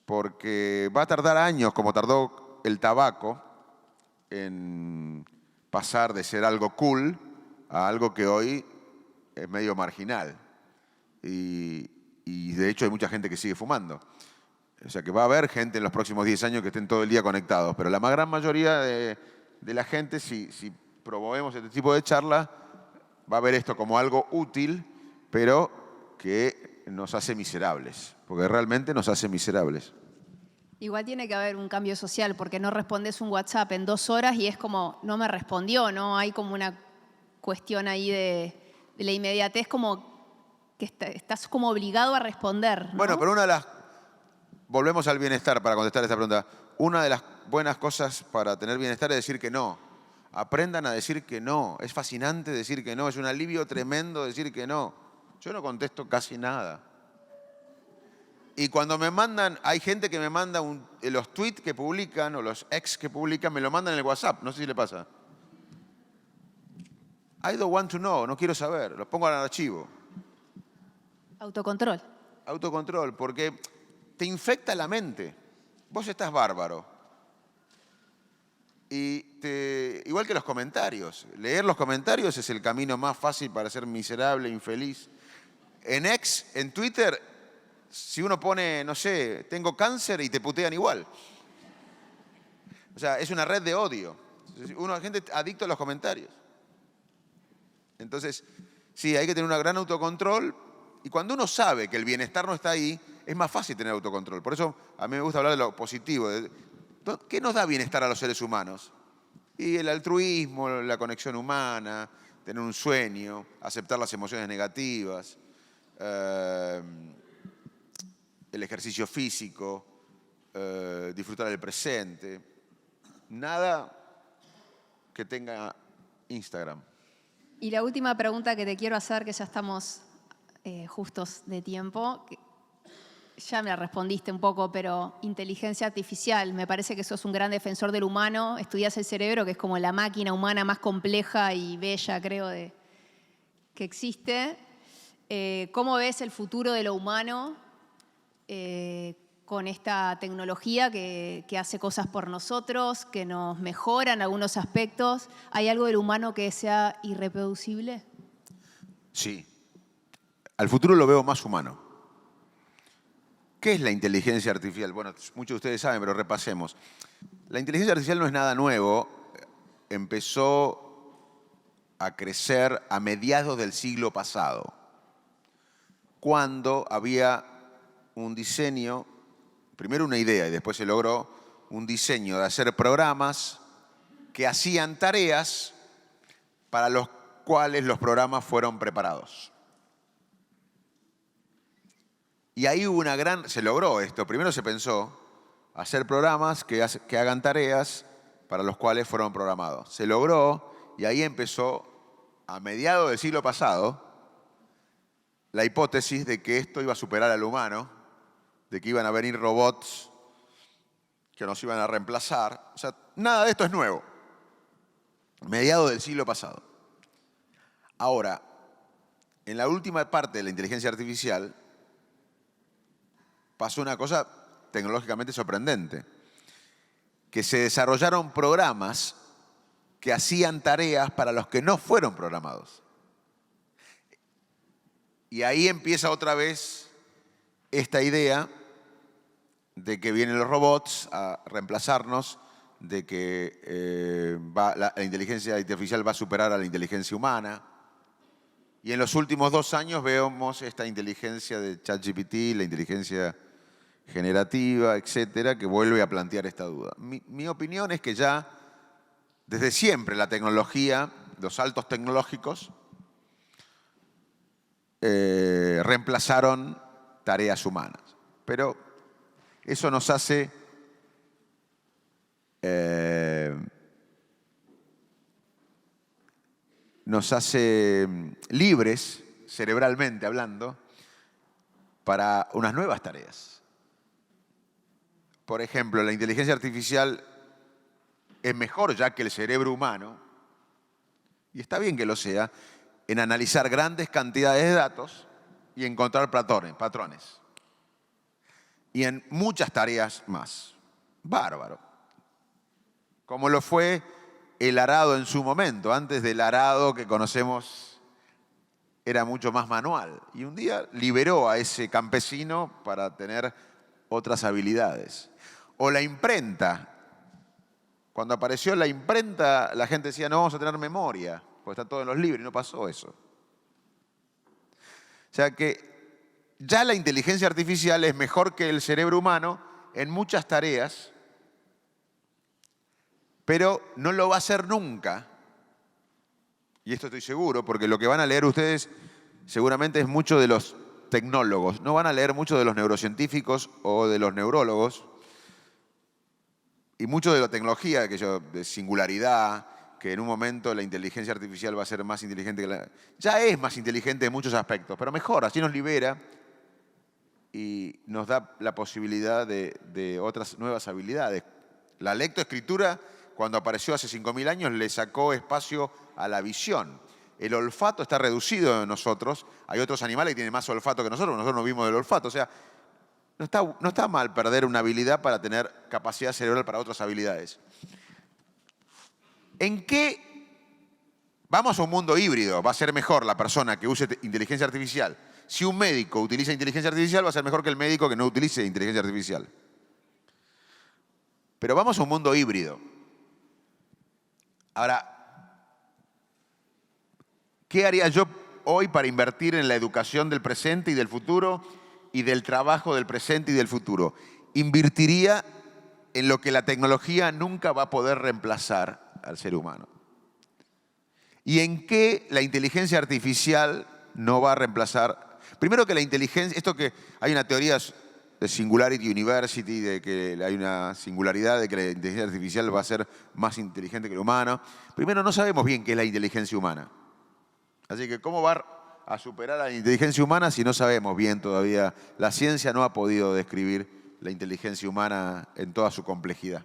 porque va a tardar años, como tardó el tabaco, en pasar de ser algo cool a algo que hoy es medio marginal. Y de hecho hay mucha gente que sigue fumando. O sea que va a haber gente en los próximos 10 años que estén todo el día conectados, pero la más gran mayoría de la gente, si promovemos este tipo de charla, va a ver esto como algo útil, pero que nos hace miserables, porque realmente nos hace miserables. Igual tiene que haber un cambio social, porque no respondes un WhatsApp en 2 horas y es como, no me respondió, ¿no? Hay como una cuestión ahí de la inmediatez, como que estás como obligado a responder, ¿no? Bueno, pero volvemos al bienestar para contestar esta pregunta. Una de las buenas cosas para tener bienestar es decir que no. Aprendan a decir que no. Es fascinante decir que no. Es un alivio tremendo decir que no. Yo no contesto casi nada. Y cuando me mandan, hay gente que me manda los tweets que publican o los ex que publican, me lo mandan en el WhatsApp. No sé si le pasa. I don't want to know. No quiero saber. Los pongo al archivo. Autocontrol. Autocontrol, porque te infecta la mente. Vos estás bárbaro. Igual que los comentarios. Leer los comentarios es el camino más fácil para ser miserable, infeliz. En Twitter, si uno pone, no sé, tengo cáncer y te putean igual. O sea, es una red de odio. Hay gente adicto a los comentarios. Entonces, sí, hay que tener un gran autocontrol. Y cuando uno sabe que el bienestar no está ahí, es más fácil tener autocontrol. Por eso a mí me gusta hablar de lo positivo. ¿Qué nos da bienestar a los seres humanos? Y el altruismo, la conexión humana, tener un sueño, aceptar las emociones negativas, el ejercicio físico, disfrutar del presente. Nada que tenga Instagram. Y la última pregunta que te quiero hacer, que ya estamos justos de tiempo, ya me la respondiste un poco, pero inteligencia artificial, me parece que sos un gran defensor del humano, estudias el cerebro, que es como la máquina humana más compleja y bella, creo, que existe. ¿Cómo ves el futuro de lo humano con esta tecnología que hace cosas por nosotros, que nos mejora en algunos aspectos? ¿Hay algo del humano que sea irreproducible? Sí. Al futuro lo veo más humano. ¿Qué es la inteligencia artificial? Bueno, muchos de ustedes saben, pero repasemos. La inteligencia artificial no es nada nuevo. Empezó a crecer a mediados del siglo pasado, cuando había un diseño primero una idea y después se logró un diseño de hacer programas que hacían tareas para los cuales los programas fueron preparados. Y ahí hubo se logró esto. Primero se pensó hacer programas que hagan tareas para los cuales fueron programados. Se logró y ahí empezó, a mediados del siglo pasado, la hipótesis de que esto iba a superar al humano, de que iban a venir robots que nos iban a reemplazar. O sea, nada de esto es nuevo. Mediados del siglo pasado. Ahora, en la última parte de la inteligencia artificial, pasó una cosa tecnológicamente sorprendente, que se desarrollaron programas que hacían tareas para los que no fueron programados. Y ahí empieza otra vez esta idea de que vienen los robots a reemplazarnos, de que la inteligencia artificial va a superar a la inteligencia humana. Y en los últimos 2 años vemos esta inteligencia de ChatGPT, la inteligencia generativa, etcétera, que vuelve a plantear esta duda. Mi opinión es que ya desde siempre la tecnología, los saltos tecnológicos, reemplazaron tareas humanas. Pero eso nos hace libres, cerebralmente hablando, para unas nuevas tareas. Por ejemplo, la inteligencia artificial es mejor ya que el cerebro humano, y está bien que lo sea, en analizar grandes cantidades de datos y encontrar patrones. Y en muchas tareas más. Bárbaro. Como lo fue el arado en su momento. Antes del arado que conocemos era mucho más manual. Y un día liberó a ese campesino para tener otras habilidades. O la imprenta. Cuando apareció la imprenta, la gente decía, no vamos a tener memoria, porque está todo en los libros, y no pasó eso. O sea que ya la inteligencia artificial es mejor que el cerebro humano en muchas tareas, pero no lo va a hacer nunca. Y esto estoy seguro, porque lo que van a leer ustedes seguramente es mucho de los tecnólogos. No van a leer mucho de los neurocientíficos o de los neurólogos. Y mucho de la tecnología, de singularidad, que en un momento la inteligencia artificial va a ser más inteligente que ya es más inteligente en muchos aspectos, pero mejor, así nos libera y nos da la posibilidad de otras nuevas habilidades. La lectoescritura, cuando apareció hace 5.000 años, le sacó espacio a la visión. El olfato está reducido en nosotros. Hay otros animales que tienen más olfato que nosotros no vimos del olfato. O sea, no está mal perder una habilidad para tener capacidad cerebral para otras habilidades. ¿En qué vamos a un mundo híbrido? Va a ser mejor la persona que use inteligencia artificial. Si un médico utiliza inteligencia artificial, va a ser mejor que el médico que no utilice inteligencia artificial. Pero vamos a un mundo híbrido. Ahora, ¿qué haría yo hoy para invertir en la educación del presente y del futuro y del trabajo del presente y del futuro? Invertiría en lo que la tecnología nunca va a poder reemplazar al ser humano. ¿Y en qué la inteligencia artificial no va a reemplazar? Primero que la inteligencia, esto que hay una teoría de Singularity University, de que hay una singularidad, de que la inteligencia artificial va a ser más inteligente que el humano. Primero, no sabemos bien qué es la inteligencia humana. Así que, ¿cómo va a superar a la inteligencia humana si no sabemos bien todavía? La ciencia no ha podido describir la inteligencia humana en toda su complejidad.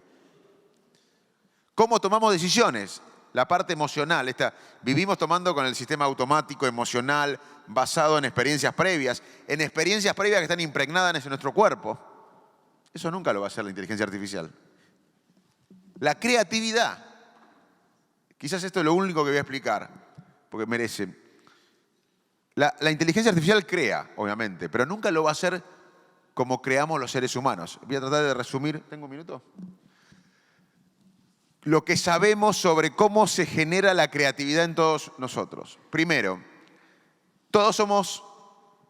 ¿Cómo tomamos decisiones? La parte emocional. Vivimos tomando con el sistema automático, emocional, basado en experiencias previas que están impregnadas en nuestro cuerpo. Eso nunca lo va a hacer la inteligencia artificial. La creatividad. Quizás esto es lo único que voy a explicar, porque merece. La inteligencia artificial crea, obviamente, pero nunca lo va a hacer como creamos los seres humanos. Voy a tratar de resumir. ¿Tengo un minuto? Lo que sabemos sobre cómo se genera la creatividad en todos nosotros. Primero, todos somos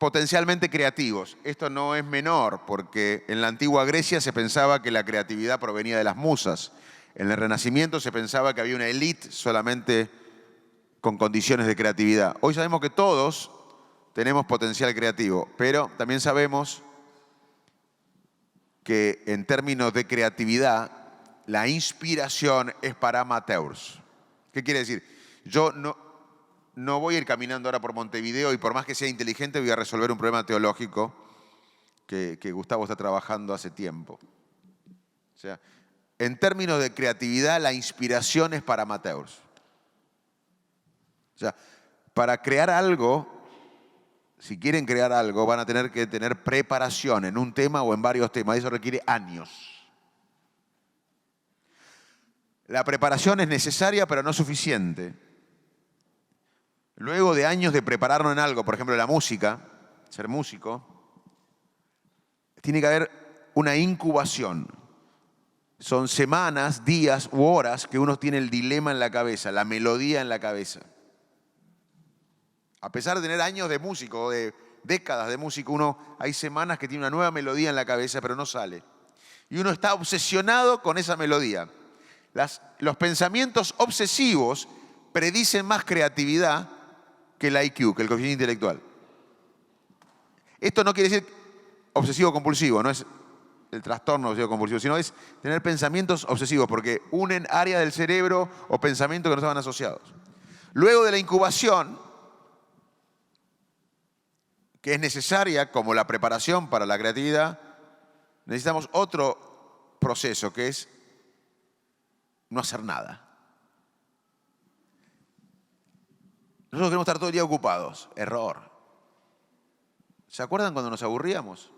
potencialmente creativos. Esto no es menor, porque en la antigua Grecia se pensaba que la creatividad provenía de las musas. En el Renacimiento se pensaba que había una élite solamente con condiciones de creatividad. Hoy sabemos que todos tenemos potencial creativo, pero también sabemos que en términos de creatividad, la inspiración es para amateurs. ¿Qué quiere decir? Yo no voy a ir caminando ahora por Montevideo y por más que sea inteligente voy a resolver un problema teológico que Gustavo está trabajando hace tiempo. O sea, en términos de creatividad, la inspiración es para amateurs. O sea, para crear algo, si quieren crear algo, van a tener que tener preparación en un tema o en varios temas. Eso requiere años. La preparación es necesaria, pero no suficiente. Luego de años de prepararnos en algo, por ejemplo, la música, ser músico, tiene que haber una incubación. Son semanas, días u horas que uno tiene el dilema en la cabeza, la melodía en la cabeza. A pesar de tener años de músico, de décadas de músico, hay semanas que tiene una nueva melodía en la cabeza, pero no sale. Y uno está obsesionado con esa melodía. Los pensamientos obsesivos predicen más creatividad que el IQ, que el coeficiente intelectual. Esto no quiere decir obsesivo-compulsivo, no es el trastorno obsesivo-compulsivo, sino es tener pensamientos obsesivos, porque unen áreas del cerebro o pensamientos que no estaban asociados. Luego de la incubación, que es necesaria como la preparación para la creatividad, necesitamos otro proceso, que es no hacer nada. Nosotros queremos estar todo el día ocupados. Error. ¿Se acuerdan cuando nos aburríamos?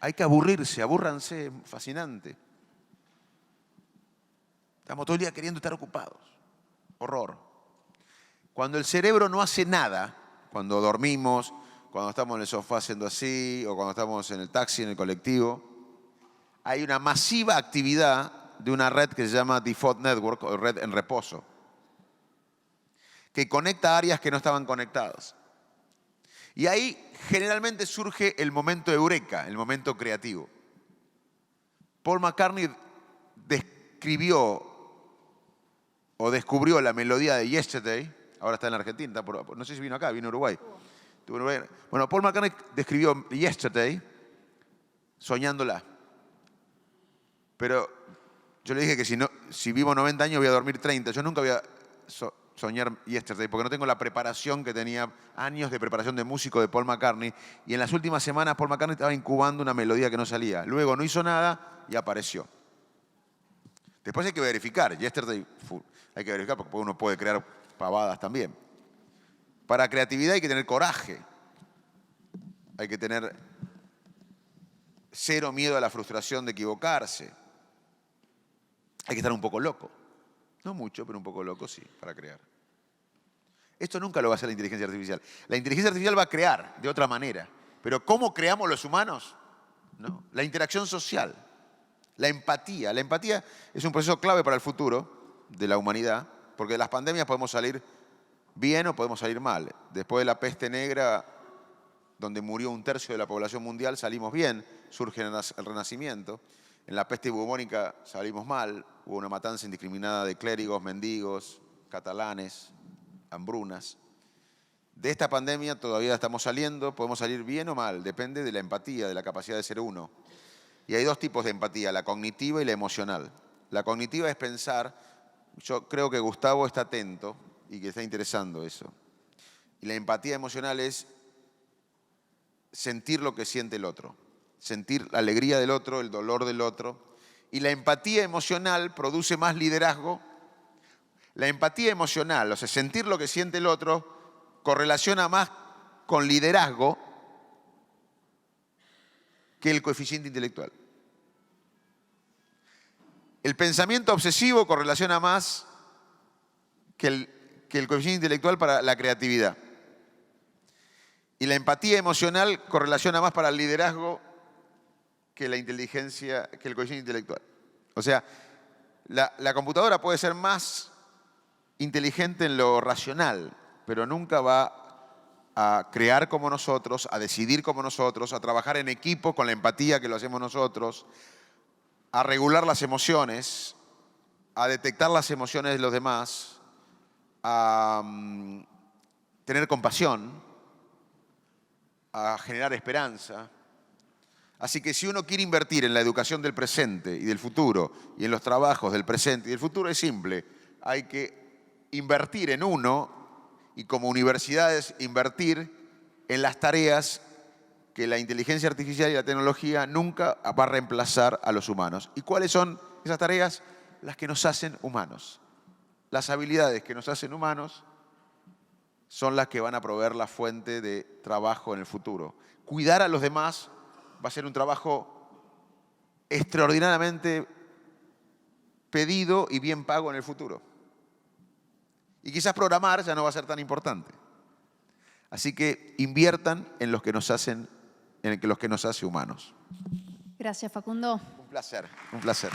Hay que aburrirse, abúrranse, es fascinante. Estamos todo el día queriendo estar ocupados. Horror. Cuando el cerebro no hace nada, cuando dormimos, cuando estamos en el sofá haciendo así, o cuando estamos en el taxi, en el colectivo, hay una masiva actividad de una red que se llama Default Network, o red en reposo, que conecta áreas que no estaban conectadas. Y ahí generalmente surge el momento eureka, el momento creativo. Paul McCartney describió o descubrió la melodía de Yesterday, ahora está en la Argentina, no sé si vino acá, vino a Uruguay. Bueno, Paul McCartney describió Yesterday soñándola. Pero yo le dije que si vivo 90 años voy a dormir 30. Yo nunca voy a soñar Yesterday porque no tengo la preparación que tenía, años de preparación de músico de Paul McCartney. Y en las últimas semanas Paul McCartney estaba incubando una melodía que no salía. Luego no hizo nada y apareció. Después hay que verificar. Yesterday hay que verificar porque uno puede crear pavadas también. Para creatividad hay que tener coraje. Hay que tener cero miedo a la frustración de equivocarse. Hay que estar un poco loco. No mucho, pero un poco loco sí, para crear. Esto nunca lo va a hacer la inteligencia artificial. La inteligencia artificial va a crear de otra manera. Pero ¿cómo creamos los humanos? No. La interacción social, la empatía. La empatía es un proceso clave para el futuro de la humanidad, porque de las pandemias podemos salir bien o podemos salir mal. Después de la peste negra, donde murió 1/3 de la población mundial, salimos bien, surge el Renacimiento. En la peste bubónica salimos mal, hubo una matanza indiscriminada de clérigos, mendigos, catalanes, hambrunas. De esta pandemia todavía estamos saliendo, podemos salir bien o mal, depende de la empatía, de la capacidad de ser uno. Y hay dos tipos de empatía, la cognitiva y la emocional. La cognitiva es pensar, yo creo que Gustavo está atento y que está interesando eso. Y la empatía emocional es sentir lo que siente el otro, sentir la alegría del otro, el dolor del otro. Y la empatía emocional produce más liderazgo. La empatía emocional, o sea, sentir lo que siente el otro, correlaciona más con liderazgo que el coeficiente intelectual. El pensamiento obsesivo correlaciona más que el coeficiente intelectual para la creatividad. Y la empatía emocional correlaciona más para el liderazgo que la inteligencia, que el coeficiente intelectual. O sea, la computadora puede ser más inteligente en lo racional, pero nunca va a crear como nosotros, a decidir como nosotros, a trabajar en equipo con la empatía que lo hacemos nosotros, a regular las emociones, a detectar las emociones de los demás, a tener compasión, a generar esperanza. Así que si uno quiere invertir en la educación del presente y del futuro y en los trabajos del presente y del futuro, es simple. Hay que invertir en uno y como universidades invertir en las tareas que la inteligencia artificial y la tecnología nunca va a reemplazar a los humanos. ¿Y cuáles son esas tareas? Las que nos hacen humanos. Las habilidades que nos hacen humanos son las que van a proveer la fuente de trabajo en el futuro. Cuidar a los demás va a ser un trabajo extraordinariamente pedido y bien pago en el futuro. Y quizás programar ya no va a ser tan importante. Así que inviertan en los que nos hacen, en los que nos hace humanos. Gracias, Facundo. Un placer, un placer.